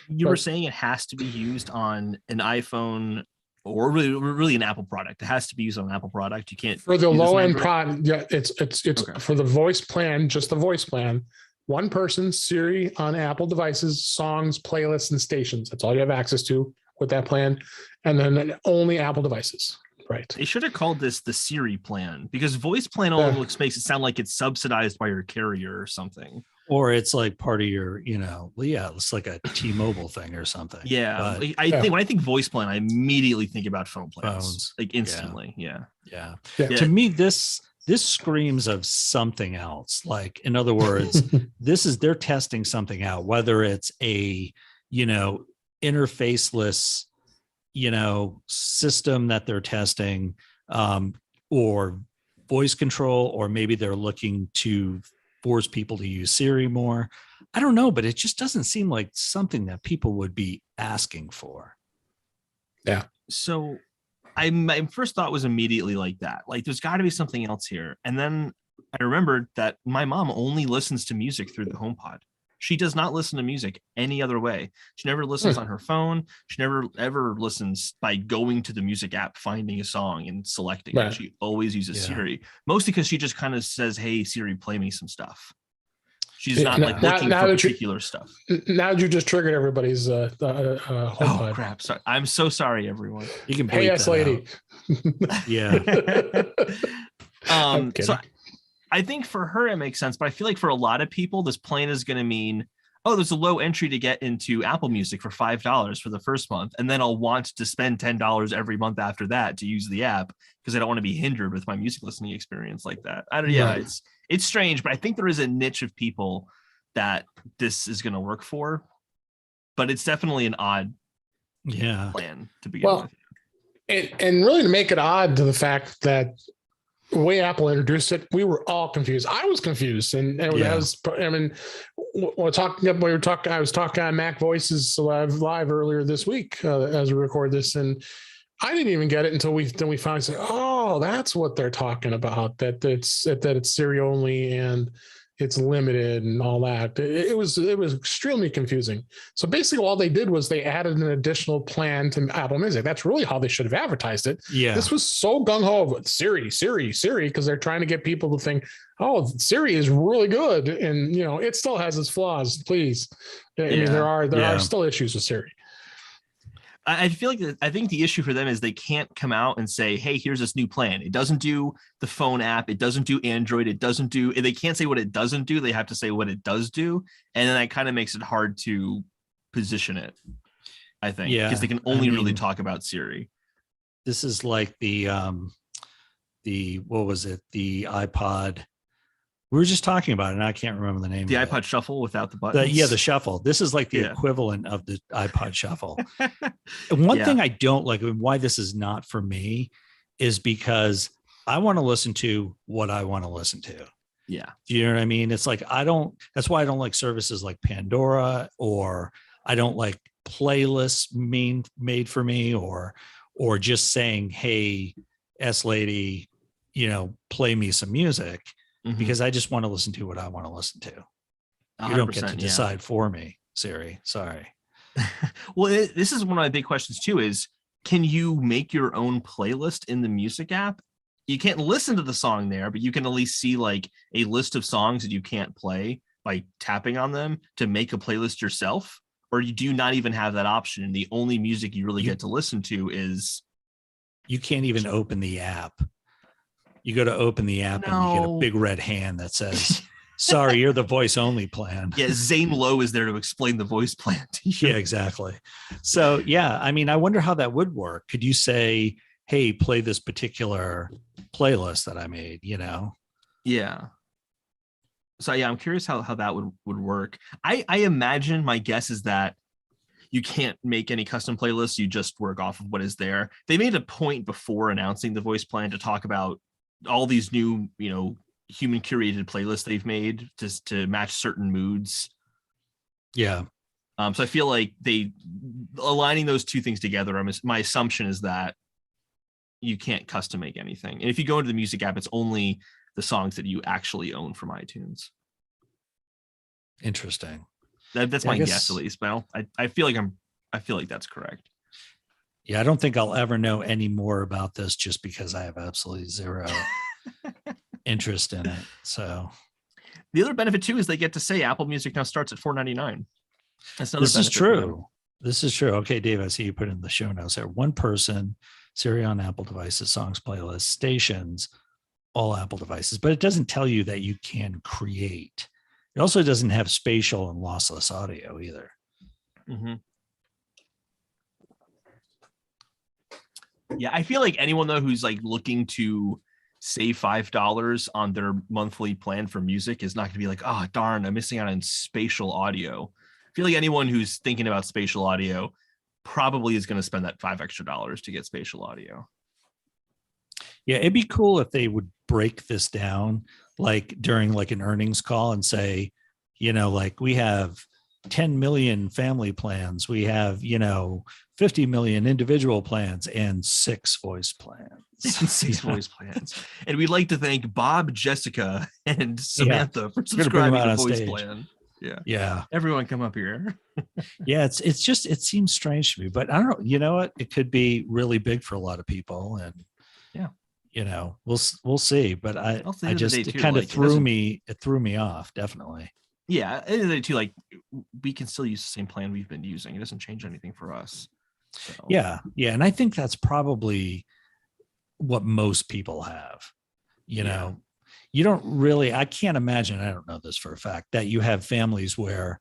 You were saying it has to be used on an iPhone or really an Apple product. It has to be used on an Apple product. You can't for the low end product. Yeah, it's okay. For the voice plan, just the voice plan. One person, Siri on Apple devices, songs, playlists, and stations. That's all you have access to with that plan, and then only Apple devices. Right. They should have called this the Siri plan, because voice plan almost makes it sound like it's subsidized by your carrier or something. Or it's like part of your, it's like a T-Mobile thing or something. Yeah. But, I think when I think voice plan, I immediately think about phone plans. Phones. Like instantly. Yeah. To me, this screams of something else. Like, in other words, they're testing something out, whether it's a, interfaceless, system that they're testing, or voice control, or maybe they're looking to force people to use Siri more. I don't know, but it just doesn't seem like something that people would be asking for. Yeah. So my first thought was immediately like that. Like, there's got to be something else here. And then I remembered that my mom only listens to music through the HomePod. She does not listen to music any other way. She never listens on her phone. She never ever listens by going to the music app, finding a song and selecting it. She always uses Siri, mostly because she just kind of says, "Hey Siri, play me some stuff." She's not like looking for particular stuff. Now you just triggered everybody's HomePod. Oh crap! Sorry. I'm so sorry, everyone. You can Hey, yes, lady. Yeah. So I think for her it makes sense, but I feel like for a lot of people, this plan is going to mean, oh, there's a low entry to get into Apple Music for $5 for the first month, and then I'll want to spend $10 every month after that to use the app because I don't want to be hindered with my music listening experience like that. It's strange, but I think there is a niche of people that this is going to work for, but it's definitely an odd plan to begin with. And really to make it odd to the fact that the way Apple introduced it, we were all confused. I was confused, and I was talking on Mac Voices live earlier this week as we record this, and I didn't even get it until we finally said, "Oh, that's what they're talking about. That it's Siri only and it's limited and all that." It was extremely confusing. So basically, all they did was they added an additional plan to Apple Music. That's really how they should have advertised it. Yeah, this was so gung ho with Siri, because they're trying to get people to think, "Oh, Siri is really good," and it still has its flaws. Please, I mean, there are still issues with Siri. I feel like I think the issue for them is they can't come out and say, "Hey, here's this new plan. It doesn't do the phone app. It doesn't do Android. They can't say what it doesn't do. They have to say what it does do. And then that kind of makes it hard to position it, I think, because they can only really talk about Siri. This is like the what was it? The iPod. We were just talking about it, and I can't remember the name. The iPod Shuffle without the buttons. The Shuffle. This is like the equivalent of the iPod Shuffle. One thing I don't like, and why this is not for me, is because I want to listen to what I want to listen to. Yeah. Do you know what I mean? It's like that's why I don't like services like Pandora, or I don't like playlists made for me, or just saying, "Hey, S lady, play me some music." Because I just want to listen to what I want to listen to. You don't get to decide for me, Siri. Sorry. Well, this is one of my big questions too, is can you make your own playlist in the music app? You can't listen to the song there, but you can at least see like a list of songs that you can't play by tapping on them to make a playlist yourself. Or you do not even have that option. And the only music you really get to listen to is. You can't even open the app. You go to open the app and you get a big red hand that says, "Sorry, you're the voice only plan." Yeah, Zane Lowe is there to explain the voice plan to you. Yeah, exactly. So, I mean, I wonder how that would work. Could you say, "Hey, play this particular playlist that I made," Yeah. So, I'm curious how that would work. I imagine, my guess is that you can't make any custom playlists. You just work off of what is there. They made a point before announcing the voice plan to talk about all these new, human curated playlists they've made to match certain moods. Yeah. So I feel like they aligning those two things together. My assumption is that you can't custom make anything. And if you go into the music app, it's only the songs that you actually own from iTunes. Interesting. That's my guess, at least. But I feel like that's correct. Yeah, I don't think I'll ever know any more about this just because I have absolutely zero interest in it. So the other benefit too is they get to say Apple Music now starts at $4.99. This is true. This is true. Okay, Dave, I see you put in the show notes there. One person, Siri on Apple devices, songs, playlists, stations, all Apple devices. But it doesn't tell you that you can create. It also doesn't have spatial and lossless audio either. Mm-hmm. Yeah, I feel like anyone though who's like looking to save $5 on their monthly plan for music is not going to be like, "Oh darn, I'm missing out on spatial audio." I feel like anyone who's thinking about spatial audio probably is going to spend that $5 extra to get spatial audio. Yeah, it'd be cool if they would break this down like during like an earnings call and say, like we have 10 million family plans, we have 50 million individual plans, and 6 voice plans. And 6 voice plans. And we'd like to thank Bob, Jessica, and Samantha for subscribing to voice plan. Yeah. Everyone come up here. Yeah. It's just, it seems strange to me, but I don't know. You know what? It could be really big for a lot of people. And we'll see. But I just, it kind of threw me off. Definitely. Yeah. And then too, like we can still use the same plan we've been using. It doesn't change anything for us. So. Yeah. Yeah. And I think that's probably what most people have, know. You don't really, I can't imagine, I don't know this for a fact, that you have families where,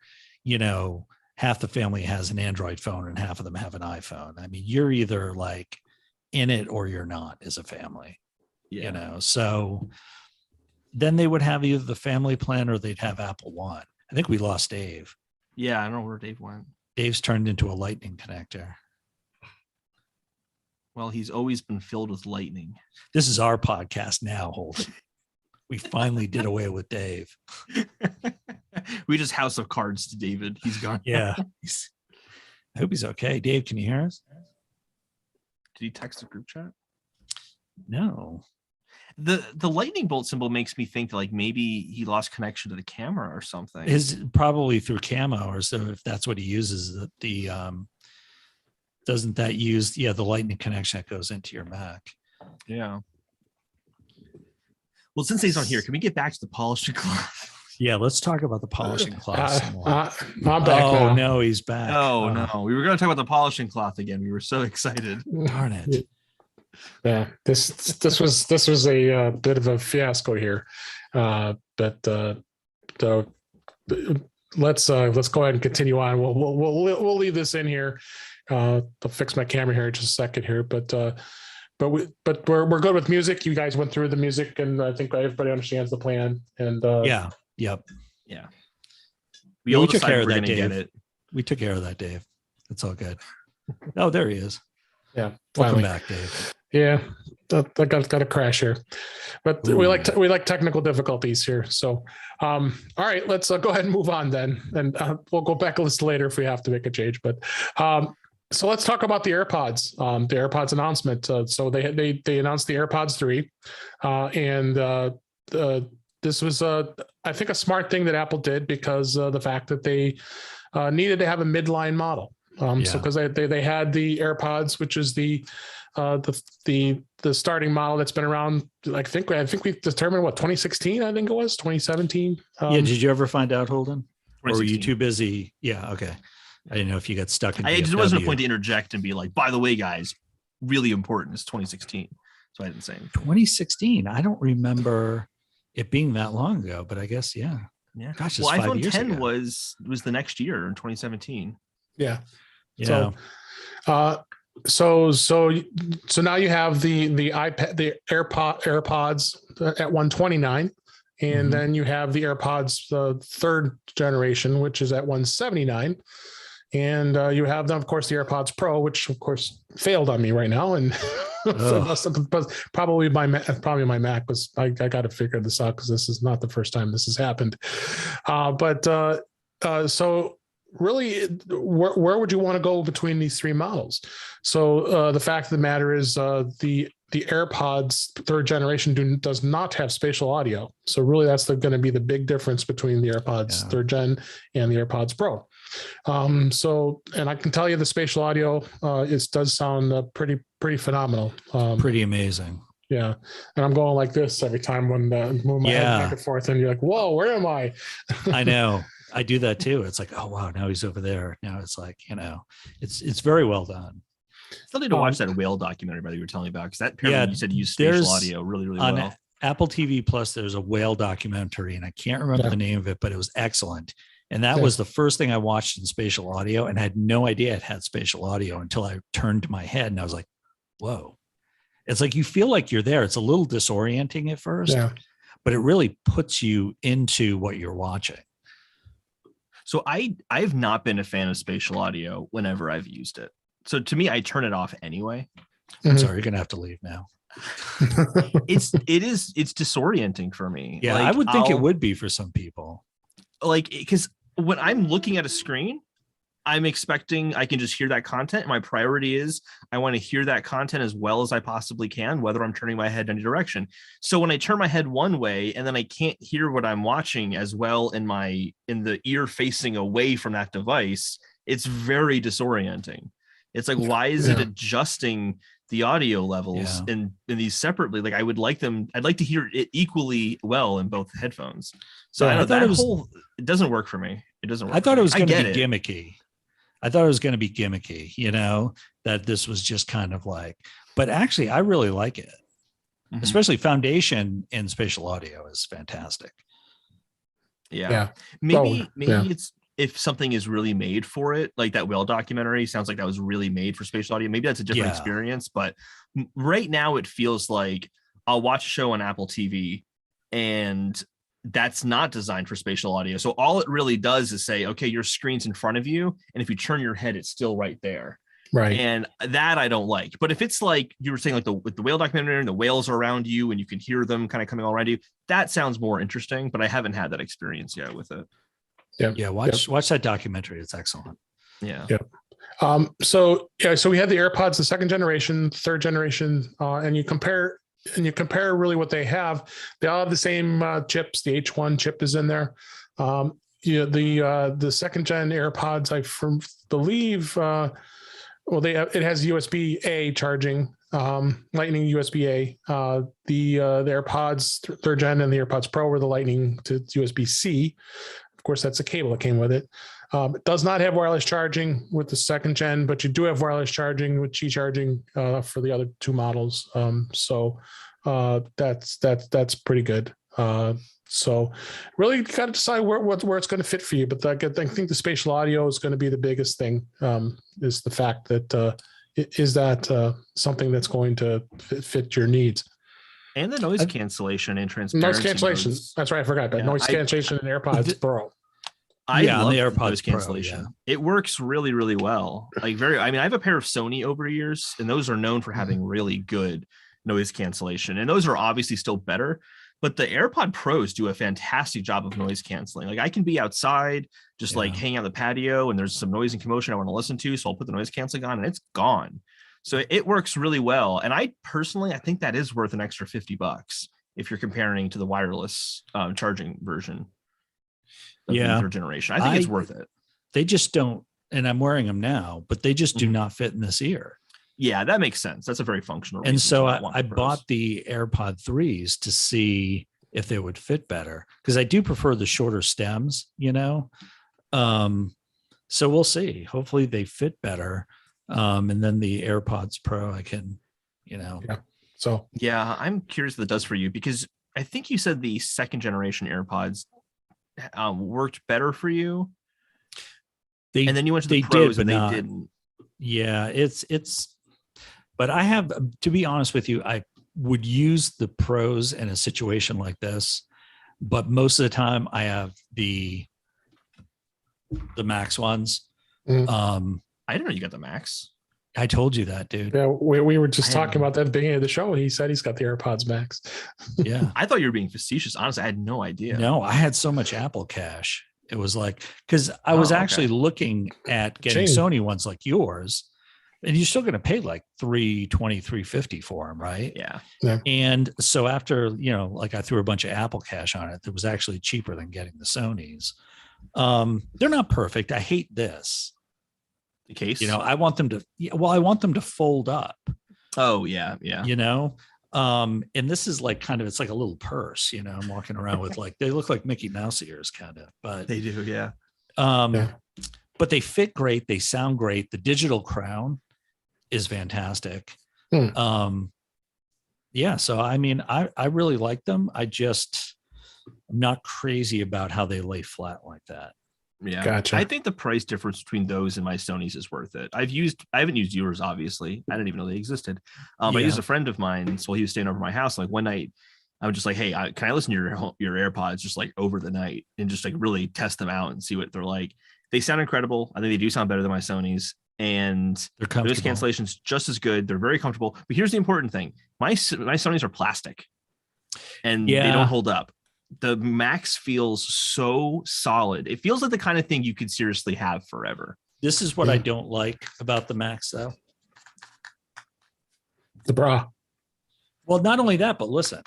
half the family has an Android phone and half of them have an iPhone. I mean, you're either like in it or you're not as a family, so then they would have either the family plan or they'd have Apple One. I think we lost Dave. Yeah, I don't know where Dave went. Dave's turned into a lightning connector. Well, he's always been filled with lightning. This is our podcast now, Holden. We finally did away with Dave. We just House of Cards to David. He's gone. Yeah. I hope he's okay. Dave, can you hear us? Did he text the group chat? No. The lightning bolt symbol makes me think like maybe he lost connection to the camera or something. Is probably through camo, or so if that's what he uses. The doesn't that use the lightning connection that goes into your Mac? Yeah. Well, since he's on here, can we get back to the polishing cloth? Yeah, let's talk about the polishing cloth. I'm back now. No, he's back. Oh, no. We were going to talk about the polishing cloth again. We were so excited. Darn it. Yeah, this was a bit of a fiasco here. But let's go ahead and continue on. We'll leave this in here. I'll fix my camera here in just a second here, but we're good with music. You guys went through the music, and I think everybody understands the plan. And yep. We all took care of we're that, gonna Dave. get it. We took care of that, Dave. It's all good. Oh, there he is. Yeah, welcome back, Dave. Yeah, I got a crash here, but we like technical difficulties here. So, all right, let's go ahead and move on then, and we'll go back a list later if we have to make a change. But so let's talk about the AirPods. The AirPods announcement. So they announced the AirPods 3, and this was I think a smart thing that Apple did because the fact that they needed to have a midline model. So because they had the AirPods, which is the starting model that's been around. I think we determined 2016. I think it was 2017. Did you ever find out, Holden? Or were you too busy? Yeah. Okay. I didn't know if you got stuck in. I just wasn't a point to interject and be like, by the way, guys, really important. It's 2016. So I didn't say anything. 2016. I don't remember it being that long ago, but I guess yeah. Gosh, well, iPhone 10 ago. was the next year in 2017. Yeah. Yeah. So now you have the iPad, the AirPods at 129, and then you have the AirPods third generation, which is at 179, and you have them, of course, the AirPods Pro, which of course failed on me right now, and probably my Mac was. I got to figure this out because this is not the first time this has happened, so. Really, where would you want to go between these 3 models? So the fact of the matter is the AirPods third generation does not have spatial audio. So really that's going to be the big difference between the AirPods third gen and the AirPods Pro. And I can tell you the spatial audio does sound pretty phenomenal. Pretty amazing. Yeah. And I'm going like this every time when I move my head back and forth and you're like, whoa, where am I? I know. I do that too. It's like, oh wow, now he's over there. Now it's like, it's very well done. Still need to watch that whale documentary that you were telling me about, because that apparently you said use spatial audio really, really well. On Apple TV Plus, there's a whale documentary, and I can't remember the name of it, but it was excellent. And that was the first thing I watched in spatial audio, and I had no idea it had spatial audio until I turned my head and I was like, whoa. It's like you feel like you're there. It's a little disorienting at first, but it really puts you into what you're watching. So I've not been a fan of spatial audio whenever I've used it. So to me, I turn it off anyway. I'm sorry, you're gonna have to leave now. It's disorienting for me. Yeah, like, I would think it would be for some people. Like, because when I'm looking at a screen, I'm expecting I can just hear that content. My priority is I want to hear that content as well as I possibly can, whether I'm turning my head in any direction. So when I turn my head one way and then I can't hear what I'm watching as well in the ear facing away from that device, it's very disorienting. It's like, why is it adjusting the audio levels in these separately? Like, I'd like to hear it equally well in both headphones. So I know it doesn't work for me. It doesn't work. I thought it was going to be gimmicky. I thought it was going to be gimmicky, that this was just kind of like, but actually I really like it. Mm-hmm. Especially foundation in spatial audio is fantastic. Yeah. Maybe it's, if something is really made for it, like that whale documentary sounds like that was really made for spatial audio. Maybe that's a different experience, but right now it feels like I'll watch a show on Apple TV and that's not designed for spatial audio. So all it really does is say, okay, your screen's in front of you, and if you turn your head, it's still right there. Right. And that I don't like. But if it's like you were saying, like with the whale documentary and the whales are around you and you can hear them kind of coming all around you, that sounds more interesting. But I haven't had that experience yet with it. Yeah. Watch that documentary. It's excellent. Yeah. So we had the AirPods, the second generation, third generation, and you compare really what they have. They all have the same chips. The H1 chip is in there. The second gen AirPods, I believe, it has USB-A charging, Lightning USB-A. The AirPods third gen and the AirPods Pro were the Lightning to USB-C. Of course, that's a cable that came with it. It does not have wireless charging with the second gen, but you do have wireless charging with Qi charging for the other two models. So that's pretty good. So really got to decide where it's going to fit for you. But I think the spatial audio is going to be the biggest thing. Is the fact that is that something that's going to fit your needs. And the noise cancellation and transparency. Noise cancellation. That's right. I forgot that. Noise cancellation in AirPods Pro. I love the AirPods noise cancellation. Pro, It works really, really well. I have a pair of Sony over years, and those are known for having really good noise cancellation. And those are obviously still better, but the AirPod Pros do a fantastic job of noise canceling. Like, I can be outside, just like hanging out the patio, and there's some noise and commotion I want to listen to. So I'll put the noise canceling on and it's gone. So it works really well. And I think that is worth an extra $50 if you're comparing to the wireless charging version. Third generation. I think it's worth it. They just don't, and I'm wearing them now, but they just do not fit in this ear. Yeah, that makes sense. That's a very functional reason. And so I bought the AirPod 3s to see if they would fit better, because I do prefer the shorter stems, so we'll see. Hopefully they fit better. And then the AirPods Pro, I can, Yeah. So yeah, I'm curious what it does for you, because I think you said the second generation AirPods worked better for you. And then you went to the Pros, but they didn't. Yeah, it's. But I have, to be honest with you, I would use the Pros in a situation like this, but most of the time I have the Max ones. I didn't know you got the Max. I told you that, dude. Yeah, we were just talking about that at the beginning of the show. He said he's got the AirPods Max. Yeah. I thought you were being facetious. Honestly, I had no idea. No, I had so much Apple cash. It was like, because I was actually looking at getting Sony ones like yours, and you're still going to pay like $320, $350 for them, right? Yeah. And so after, like I threw a bunch of Apple cash on it, that was actually cheaper than getting the Sonys. They're not perfect. I hate this. The case, I want them to fold up. Oh yeah. And this is like it's like a little purse, I'm walking around with, like, they look like Mickey Mouse ears kind of, but they do. Yeah. But they fit great. They sound great. The digital crown is fantastic. So I really like them. I'm not crazy about how they lay flat like that. Yeah, gotcha. I think the price difference between those and my Sonys is worth it. I haven't used yours, obviously. I didn't even know they existed. I used a friend of mine, so he was staying over my house. Like one night, I was just like, "Hey, can I listen to your AirPods just like over the night and just like really test them out and see what they're like?" They sound incredible. I think they do sound better than my Sonys. and They're noise comfortable. cancellation's just as good. They're very comfortable. But here's the important thing: my Sonys are plastic, and they don't hold up. The Max feels so solid. It feels like the kind of thing you could seriously have forever. This is what I don't like about the Max, though. The bra. Well, not only that, but listen,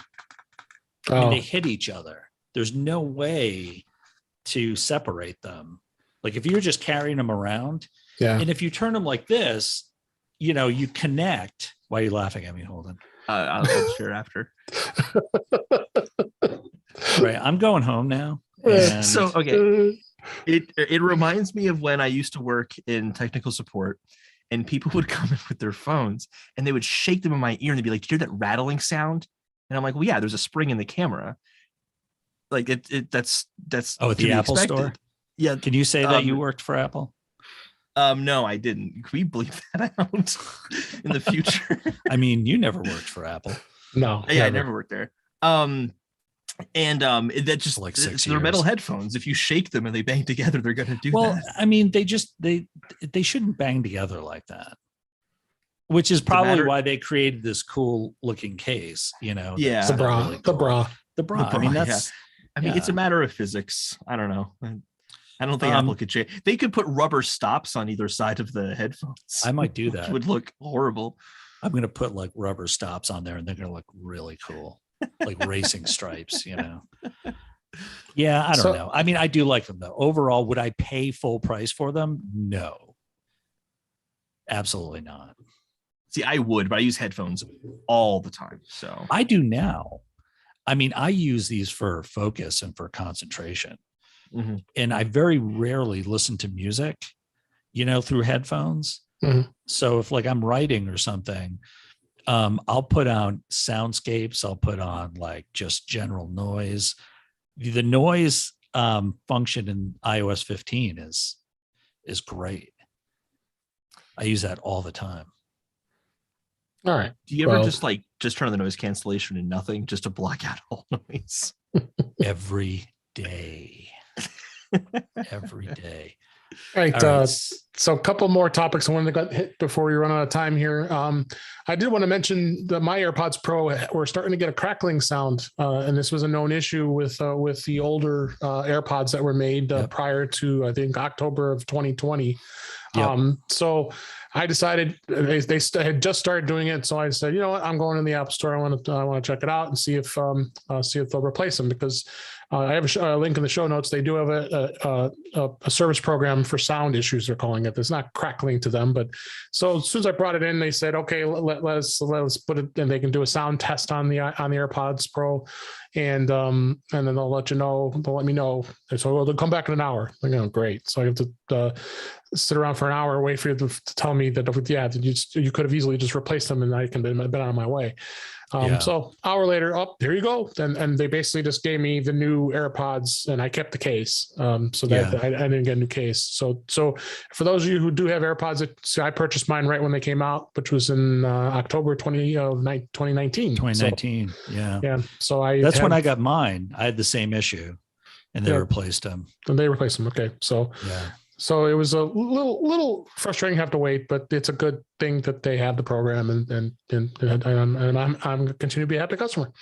I mean, they hit each other. There's no way to separate them. Like if you're just carrying them around, and if you turn them like this, you know, you connect. Why are you laughing at me, Holden? I'll share after. Right, I'm going home now. So okay, it reminds me of when I used to work in technical support, and people would come in with their phones and they would shake them in my ear and they'd be like, "Did you hear that rattling sound?" And I'm like, "Well, yeah, there's a spring in the camera." Like that's at the Apple store. Yeah. Can you say that you worked for Apple? No, I didn't. Can we bleep that out in the future? I mean, you never worked for Apple. No. Yeah, I never worked there. That just like 6 they're years. metal headphones. If you shake them and they bang together, they're going to do well, that. I mean, they shouldn't bang together like that. Which is probably why they created this cool looking case, you know. Yeah. The bra. Really cool. The bra. I mean, that's it's a matter of physics. I don't know. I don't think Apple could change. They could put rubber stops on either side of the headphones. I might do that. It would look horrible. I'm going to put like rubber stops on there and they're going to look really cool. Like racing stripes, you know. Yeah, I don't know. I mean, I do like them though. Overall, would I pay full price for them? No. Absolutely not. See, I would, but I use headphones all the time. So I do now. I mean, I use these for focus and for concentration. Mm-hmm. And I very rarely listen to music, you know, through headphones. Mm-hmm. So if like I'm writing or something, I'll put on soundscapes. I'll put on like just general noise. The noise function in iOS 15 is great. I use that all the time. All right. Do you ever just turn on the noise cancellation and nothing just to block out all noise? Every day. Every day. All right. So a couple more topics I wanted to hit before we run out of time here. I did want to mention that my AirPods Pro were starting to get a crackling sound, and this was a known issue with the older AirPods that were made prior to, I think, October of 2020. Yep. So I decided they had just started doing it. So I said, you know what, I'm going in the App Store. I want to check it out and see if they'll replace them, because I have a link in the show notes. They do have a service program for sound issues, they're calling it. It's not crackling to them, but so as soon as I brought it in, they said, okay, let's put it, and they can do a sound test on the AirPods Pro, and then they'll let me know. So they'll come back in an hour. I'm like, oh, great. So I have to sit around for an hour, wait for you to tell me that you could have easily just replaced them, and I can been on my way. So hour later, here you go. And they basically just gave me the new AirPods, and I kept the case. So that I didn't get a new case. So for those of you who do have AirPods, I purchased mine right when they came out, which was in October 2019. 2019. Yeah. So that's when I got mine. I had the same issue, and they replaced them. And they replaced them. Okay. So So it was a little frustrating to have to wait, but it's a good thing that they have the program, and I'm continue to be a happy customer.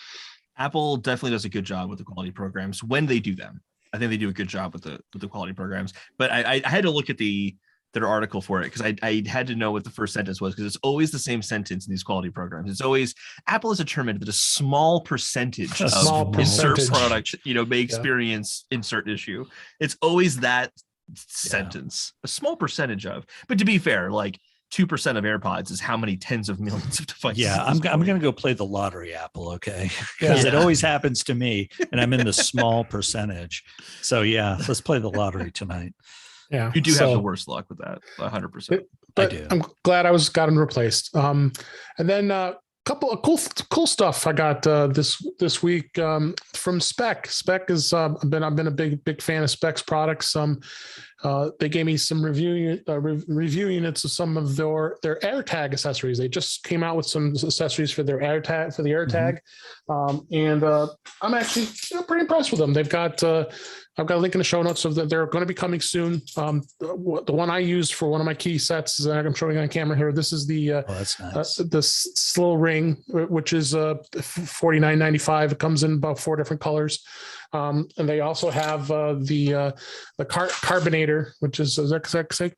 Apple definitely does a good job with the quality programs when they do them. I think they do a good job with the quality programs. But I had to look at their article for it, because I had to know what the first sentence was, because it's always the same sentence in these quality programs. It's always, Apple has determined that a small percentage of insert product, may experience insert issue. It's always that sentence, a small percentage of. But to be fair, like 2% of AirPods is how many tens of millions of devices. Yeah, I'm going to go play the lottery, Apple, okay? Because it always happens to me, and I'm in the small percentage. So yeah, let's play the lottery tonight. Yeah, you do have the worst luck with that, 100%. But I do. I'm glad I got them replaced. And then couple of cool stuff I got this week from Spec. Spec is I've been a big fan of Spec's products. they gave me some review units of some of their AirTag accessories. They just came out with some accessories for their AirTag, for the AirTag. And I'm actually pretty impressed with them. They've got, I've got a link in the show notes of that. They're going to be coming soon. The one I used for one of my key sets is I'm showing on camera here. This is the that's nice. this little ring, which is $49.95. It comes in about 4 different colors. And they also have the carbonator, which is carboner,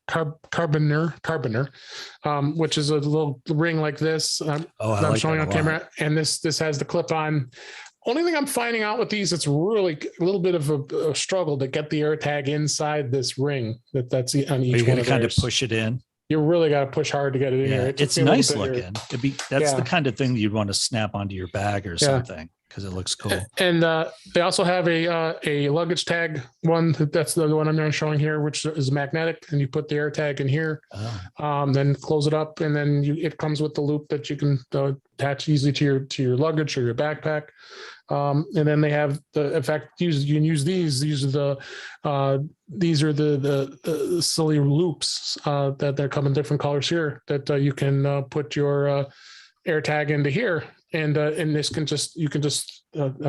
which is a little ring like this. I'm showing on camera, and this has the clip on. Only thing I'm finding out with these, it's really a little bit of a struggle to get the AirTag inside this ring that's on each one. You kind of push it in. You really got to push hard to get it in here. It's nice looking. That's the kind of thing you'd want to snap onto your bag or something because it looks cool. And they also have a luggage tag one. That's the one I'm showing here, which is magnetic, and you put the AirTag in here, then close it up, and then it comes with the loop that you can attach easily to your luggage or your backpack. And then they have you can use these. These are the silly loops that come in different colors here that you can put your AirTag into here, and this you can just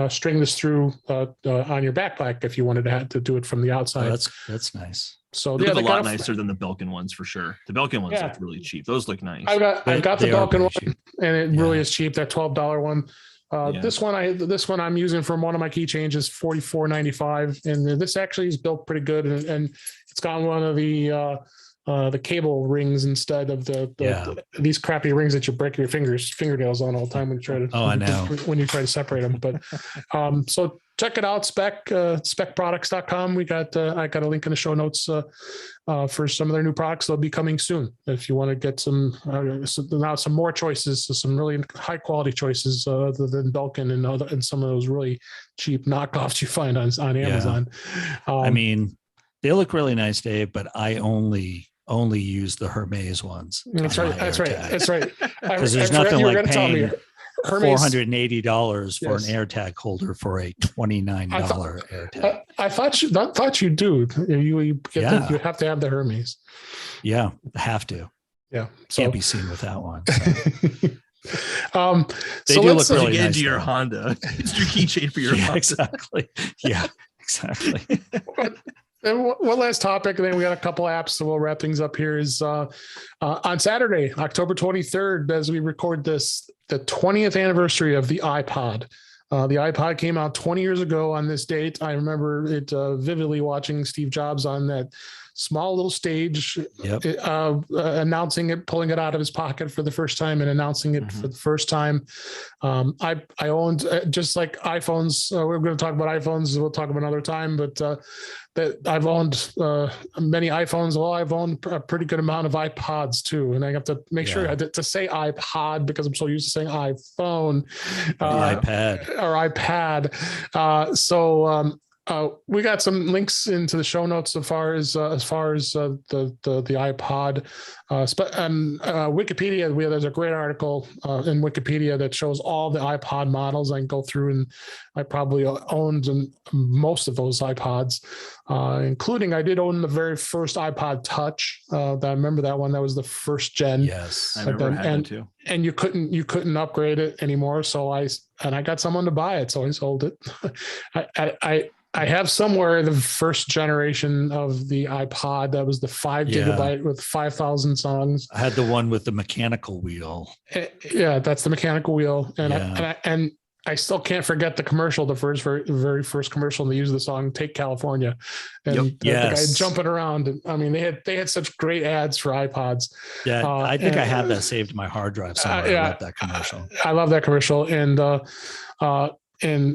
string this through on your backpack if you wanted to do it from the outside. That's nice. So they look a lot nicer than the Belkin ones for sure. The Belkin ones look really cheap. Those look nice. I've got the Belkin one, and it really is cheap. That $12 one. This one I'm using from one of my keychains is $44.95, and this actually is built pretty good, and it's got one of the cable rings instead of these crappy rings that you break your fingernails on all the time when you try to when you try to separate them. But so check it out, specproducts.com. I got a link in the show notes for some of their new products. They'll be coming soon. If you want to get some more choices, some really high quality choices other than Belkin and some of those really cheap knockoffs you find on Amazon. I mean, they look really nice, Dave, but I only use the Hermes ones. That's right. Because there's nothing like paying $480 for an AirTag holder for a $29 AirTag. I thought you do. You have to have the Hermes. Yeah, have to. Yeah, can't be seen without one. So. They do look really nice. Into your Honda. It's your keychain for your Honda. Exactly. Yeah, exactly. And one last topic, and then we got a couple apps, so we'll wrap things up here. Is on Saturday, October 23rd, as we record this, the 20th anniversary of the iPod. The iPod came out 20 years ago on this date. I remember it vividly watching Steve Jobs on that small little stage, announcing it, pulling it out of his pocket for the first time and announcing it for the first time. I owned, just like iPhones, we're going to talk about iPhones, we'll talk about another time, but that I've owned many iPhones. Well, I've owned a pretty good amount of iPods too. And I have to make sure to say iPod because I'm so used to saying iPhone, iPad. We got some links into the show notes as far as the iPod, Wikipedia. There's a great article in Wikipedia that shows all the iPod models. I can go through, and I probably owned most of those iPods, including I did own the very first iPod Touch. I remember that one. That was the first gen. Yes, I remember having it too. And you couldn't upgrade it anymore. So I got someone to buy it, so I sold it. I have somewhere the first generation of the iPod. That was the 5 gigabyte with 5,000 songs. I had the one with the mechanical wheel. Yeah, that's the mechanical wheel. And I still can't forget the commercial, the very first commercial. And they used the song "Take California," and the guy jumping around. I mean, they had such great ads for iPods. Yeah, I think I have that saved in my hard drive somewhere. I love that commercial. I love that commercial, and then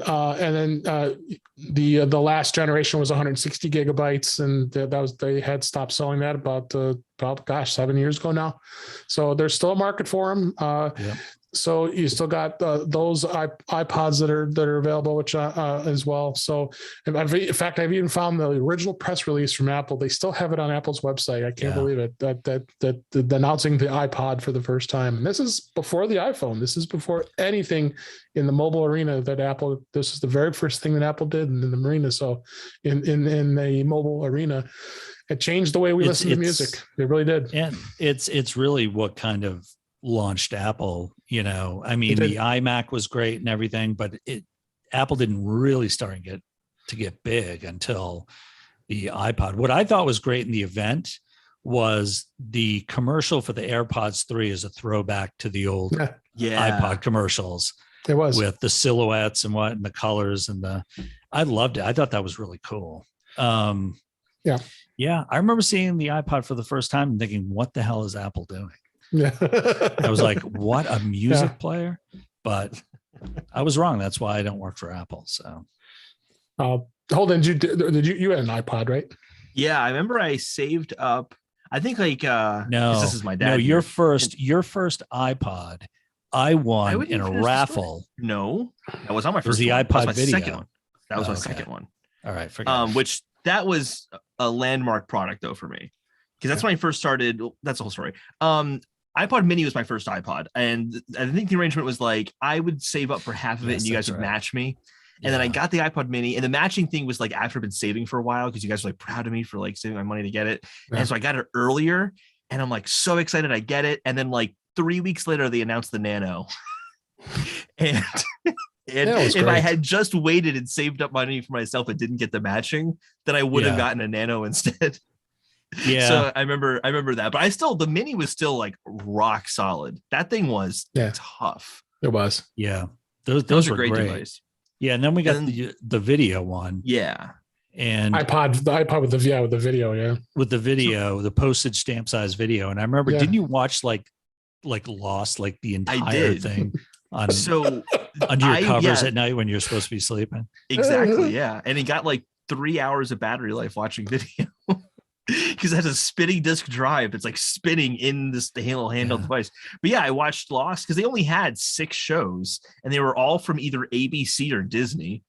the last generation was 160 gigabytes, and they had stopped selling that about 7 years ago now. So there's still a market for them. So you still got those iPods that are available, which as well. So in fact, I've even found the original press release from Apple. They still have it on Apple's website. I can't believe it that announcing the iPod for the first time. And this is before the iPhone. This is before anything in the mobile arena that Apple. This is the very first thing that Apple did in the arena. So in the mobile arena. It changed the way we listen to music. It really did. And it's really what kind of launched Apple. I mean, the iMac was great and everything, but Apple didn't really start to get big until the iPod. What I thought was great in the event was the commercial for the AirPods 3 is a throwback to the old iPod commercials. It was, with the silhouettes and the colors I loved it. I thought that was really cool. Yeah. I remember seeing the iPod for the first time and thinking, what the hell is Apple doing? Yeah. I was like, what, a music player? But I was wrong. That's why I don't work for Apple. So Holden, did you had an iPod, right? Yeah, I remember I saved up. I think no, this is my dad. No, your first iPod, I won in a raffle. No, that was on my first. It was the one. iPod my video. Second one. That was my second one. All right, forget. Which that was a landmark product though for me, because that's when I first started. That's the whole story. iPod Mini was my first iPod, and I think the arrangement was like I would save up for half of it, and you guys would match me. And then I got the iPod Mini, and the matching thing was like after I've been saving for a while because you guys were like proud of me for like saving my money to get it. Yeah. And so I got it earlier, and I'm like so excited I get it. And then like 3 weeks later, they announced the Nano. and if I had just waited and saved up money for myself and didn't get the matching, then I would have gotten a Nano instead. Yeah. So I remember that, but the Mini was still like rock solid. That thing was tough. It was. Yeah. Those were great. Device. Yeah, and then we got the video one. Yeah. And the iPod with the video, yeah. With the video, the postage stamp size video. And I remember, didn't you watch like Lost, like the entire thing on under your covers at night when you're supposed to be sleeping? Exactly, yeah. And he got like 3 hours of battery life watching video. Because it has a spinning disk drive that's like spinning in the handheld device. But yeah, I watched Lost because they only had 6 shows and they were all from either ABC or Disney.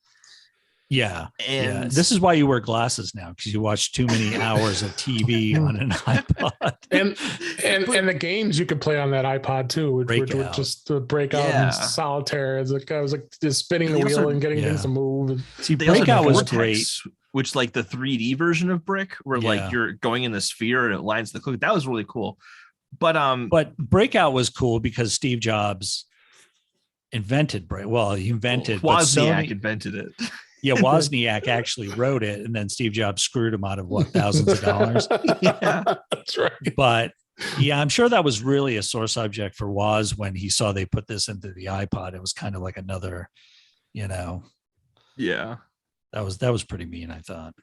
Yeah. And this is why you wear glasses now, because you watch too many hours of TV on an iPod. and the games you could play on that iPod too, which were just Breakout and Solitaire. As I was like just spinning the wheel and getting things to move. See, Breakout was great. Which like the 3D version of Brick, where like you're going in the sphere and it lines the clock. That was really cool. But Breakout was cool because Steve Jobs invented Break. Well, he invented Wozniak invented it. Yeah, Wozniak actually wrote it, and then Steve Jobs screwed him out of thousands of dollars. Yeah, that's right. But yeah, I'm sure that was really a sore subject for Woz when he saw they put this into the iPod. It was kind of like another, Yeah. That was pretty mean, I thought.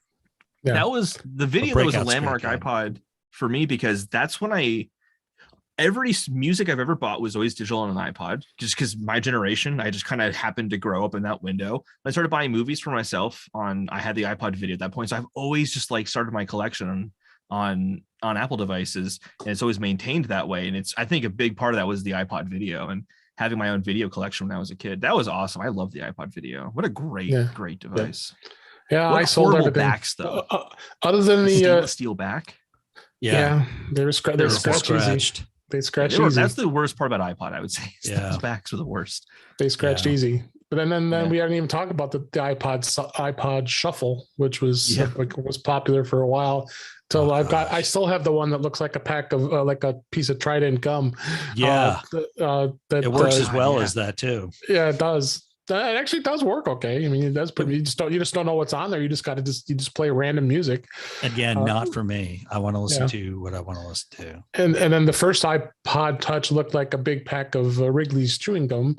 Yeah. That was the video that was a landmark iPod for me, because that's when every music I've ever bought was always digital on an iPod, just because my generation, I just kind of happened to grow up in that window. I started buying movies for myself I had the iPod video at that point. So I've always just like started my collection on Apple devices, and it's always maintained that way. And I think a big part of that was the iPod video and having my own video collection when I was a kid. That was awesome. I love the iPod video. What a great device. Yeah, I sold everything. Backs though. Other than the steel back. Yeah, they're scratched easy. They scratch easy. That's the worst part about iPod, I would say. Those backs were the worst. They scratched easy. But then we hadn't even talked about the iPod Shuffle, which was was popular for a while. So I still have the one that looks like a pack of like a piece of Trident gum. Yeah, it works as well as that too. Yeah, it does. It actually does work okay. I mean, it does. But you just don't know what's on there. You just play random music. Again, not for me. I want to listen to what I want to listen to. And then the first iPod Touch looked like a big pack of Wrigley's chewing gum.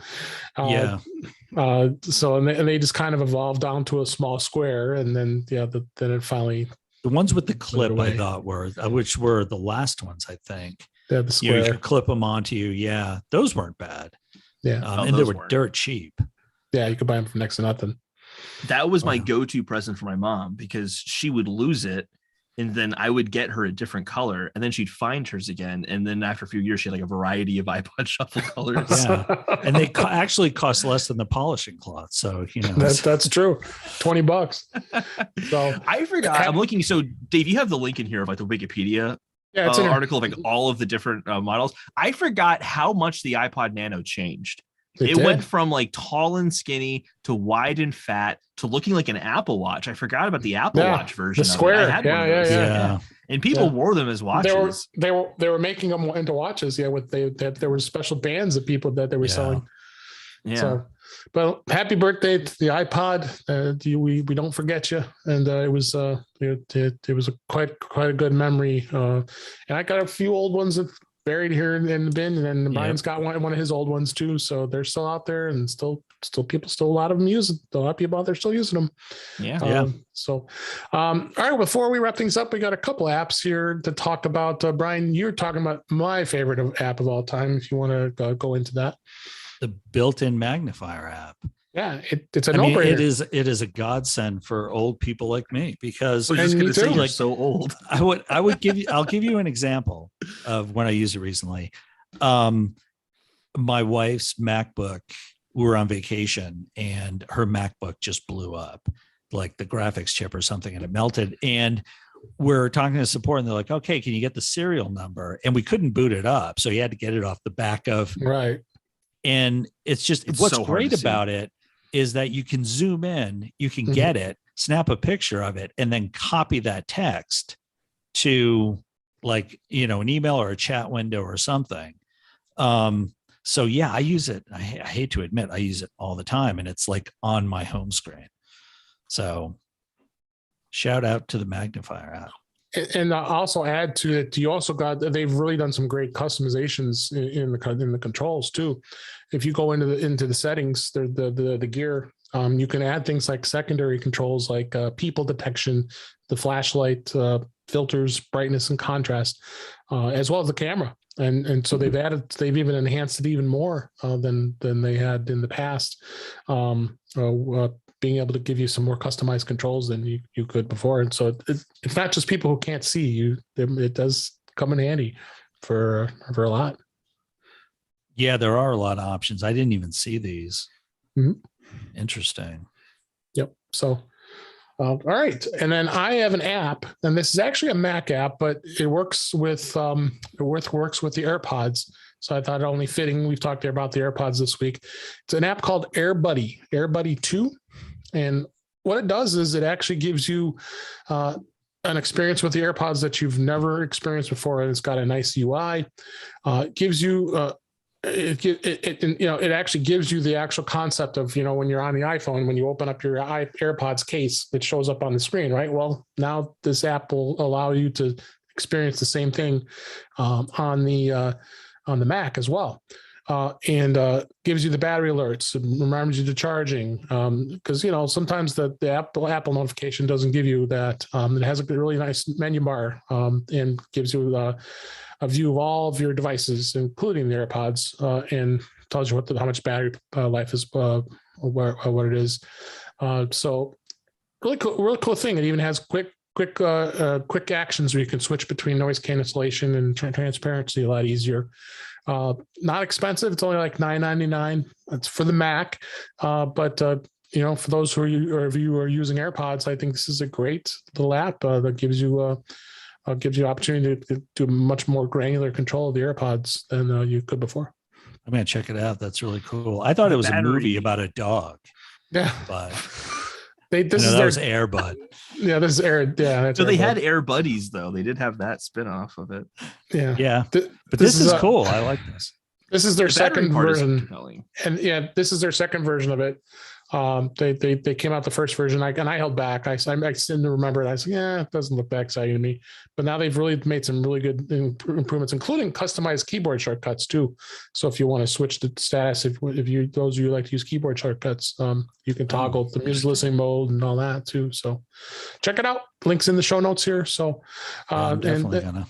So they just kind of evolved down to a small square, and then then it finally. The ones with the clip I thought which were the last ones, I think. Yeah, the square. You could clip them onto you. Yeah, those weren't bad. Yeah, and they were dirt cheap. Yeah, you could buy them for next to nothing. That was my go-to present for my mom, because she would lose it, and then I would get her a different color, and then she'd find hers again. And then after a few years, she had like a variety of iPod Shuffle colors. Yeah, and they actually cost less than the polishing cloth. So that's true, $20. So I forgot. I'm looking. So Dave, you have the link in here of like the Wikipedia article of like all of the different models. I forgot how much the iPod Nano changed. It went from like tall and skinny to wide and fat to looking like an Apple Watch. I forgot about the Apple Watch version. The square. Of it. I had one of those. Yeah. And people wore them as watches. They were making them into watches. Yeah, there were special bands of people that they were selling. Yeah. So, but happy birthday to the iPod. We don't forget you. And it was quite a good memory. And I got a few old ones that buried here in the bin, and then Brian's got one of his old ones too. So they're still out there, and still a lot of them use it. A lot of people out there still using them. Yeah. So, all right. Before we wrap things up, we got a couple apps here to talk about. Brian, you're talking about my favorite app of all time. If you want to go into that, the built-in magnifier app. Yeah, it's a no-brainer. It is a godsend for old people like me, because I was just going to say, you're so old. I'll give you an example of when I used it recently. My wife's MacBook, we were on vacation and her MacBook just blew up, like the graphics chip or something, and it melted. And we're talking to support, and they're like, okay, can you get the serial number? And we couldn't boot it up. So you had to get it off the back of. Right. And it's what's so great about it is that you can zoom in, you can get it, snap a picture of it, and then copy that text to like, an email or a chat window or something. So yeah, I use it. I hate to admit, I use it all the time, and it's like on my home screen. So shout out to the magnifier app. And also add to it, they've really done some great customizations in the controls too. If you go into the settings, the gear, you can add things like secondary controls, like people detection, the flashlight, filters, brightness and contrast, as well as the camera. And so they've even enhanced it even more than they had in the past. Being able to give you some more customized controls than you could before. And so it's not just people who can't see you. It does come in handy for a lot. Yeah, there are a lot of options. I didn't even see these. Mm-hmm. Interesting. Yep. So, all right. And then I have an app, and this is actually a Mac app, but it works with the AirPods. So I thought it only fitting. We've talked about the AirPods this week. It's an app called AirBuddy 2. And what it does is it actually gives you an experience with the AirPods that you've never experienced before. And it's got a nice UI. It gives you it actually gives you the actual concept of, when you're on the iPhone, when you open up your AirPods case, it shows up on the screen, right? Well, now this app will allow you to experience the same thing on the Mac as well. And gives you the battery alerts, reminds you to charging, because sometimes the Apple notification doesn't give you that. It has a really nice menu bar, and gives you a view of all of your devices, including the AirPods, and tells you how much battery life is, what it is. So really cool thing. It even has quick actions where you can switch between noise cancellation and transparency a lot easier. Not expensive. It's only like $9.99. It's for the Mac. But for those of you who are using AirPods, I think this is a great little app that gives you opportunity to do much more granular control of the AirPods than you could before. I'm going to check it out. That's really cool. I thought it was a movie about a dog. Yeah. But that was Airbud. Yeah, this is Air. Yeah. So they had Air Buddies though. They did have that spinoff of it. Yeah. Yeah. But this is cool. I like this. This is their second version. And yeah, this is their second version of it. They came out the first version, and I held back. I didn't remember it. I said, yeah, it doesn't look that exciting to me. But now they've really made some really good improvements, including customized keyboard shortcuts too. So if you want to switch the status, if those of you like to use keyboard shortcuts, you can toggle the music listening mode and all that too. So check it out. Links in the show notes here. So I'm definitely gonna.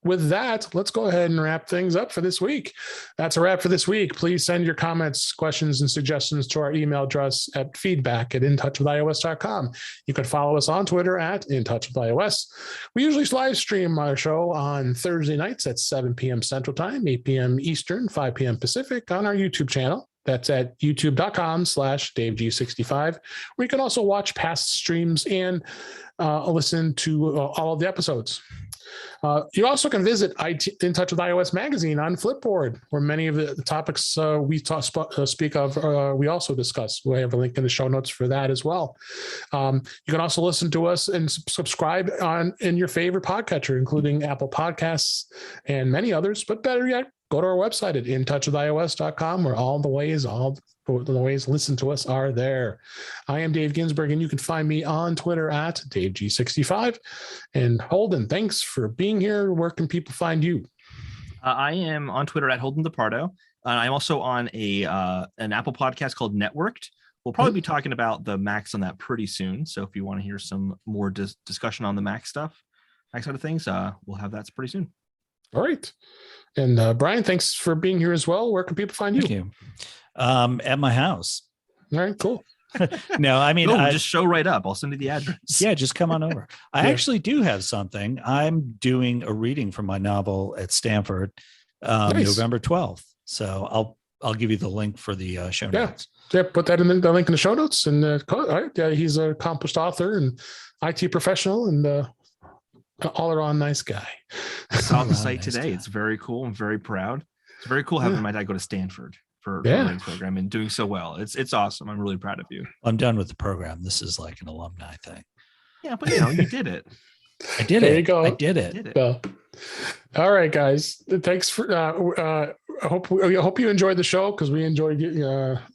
With that, let's go ahead and wrap things up for this week. That's a wrap for this week. Please send your comments, questions, and suggestions to our email address at feedback@intouchwithios.com. You can follow us on Twitter at intouchwithios. We usually live stream our show on Thursday nights at 7 p.m. Central Time, 8 p.m. Eastern, 5 p.m. Pacific on our YouTube channel. That's at youtube.com/DaveG65, where you can also watch past streams and listen to all of the episodes. You also can visit In Touch with iOS magazine on Flipboard, where many of the topics we speak of, we also discuss. We have a link in the show notes for that as well. You can also listen to us and subscribe in your favorite podcatcher, including Apple Podcasts and many others. But better yet, go to our website at intouchwithios.com, where all the ways listen to us are there. I am Dave Ginsburg, and you can find me on Twitter at DaveG65. And Holden, thanks for being here. Where can people find you? I am on Twitter at Holden DePardo. I'm also on an Apple podcast called Networked. We'll probably be talking about the Macs on that pretty soon. So if you want to hear some more discussion on the Mac stuff, Mac side of things, we'll have that pretty soon. All right. And Brian, thanks for being here as well. Where can people find you? Thank you. At my house. All right, cool. No, I mean, just show right up. I'll send you the address. Yeah, just come on over. I actually do have something. I'm doing a reading from my novel at Stanford, nice. November 12th. So I'll give you the link for the show notes. Yeah, put that in the link in the show notes. And all right, yeah, he's an accomplished author and IT professional and all around nice guy. I saw the site today. It's very cool. I'm very proud. It's very cool having my dad go to Stanford for a writing program and doing so well. It's awesome. I'm really proud of you. I'm done with the program. This is like an alumni thing. Yeah, but you did it. I did there it. You go. I did it. So, all right, guys. Thanks for. I hope you enjoyed the show, because we enjoyed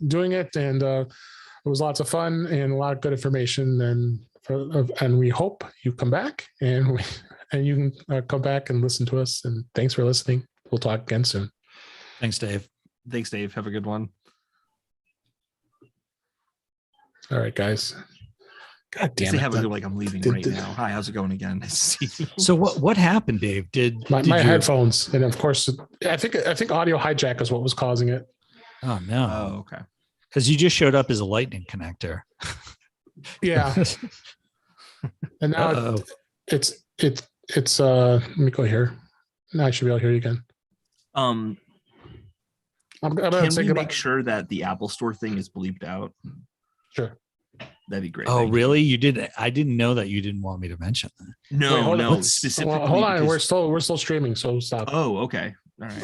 doing it, and it was lots of fun and a lot of good information. And we hope you come back and you can come back and listen to us. And thanks for listening. We'll talk again soon. Thanks, Dave. Thanks, Dave. Have a good one. All right, guys. God damn it. Have a good, like I'm leaving right now. Hi, how's it going again? So what happened, Dave? Did my headphones, and of course, I think audio hijack is what was causing it. Oh no. Oh, okay. Because you just showed up as a lightning connector. Yeah. And now it's let me go here. Now I should be able to hear you again. I'm gonna can we make sure that the Apple Store thing is bleeped out? Sure. That'd be great. Oh, really? You did? I didn't know that you didn't want me to mention that. No, specifically. Hold on. We're still streaming, so stop. Oh, okay. All right.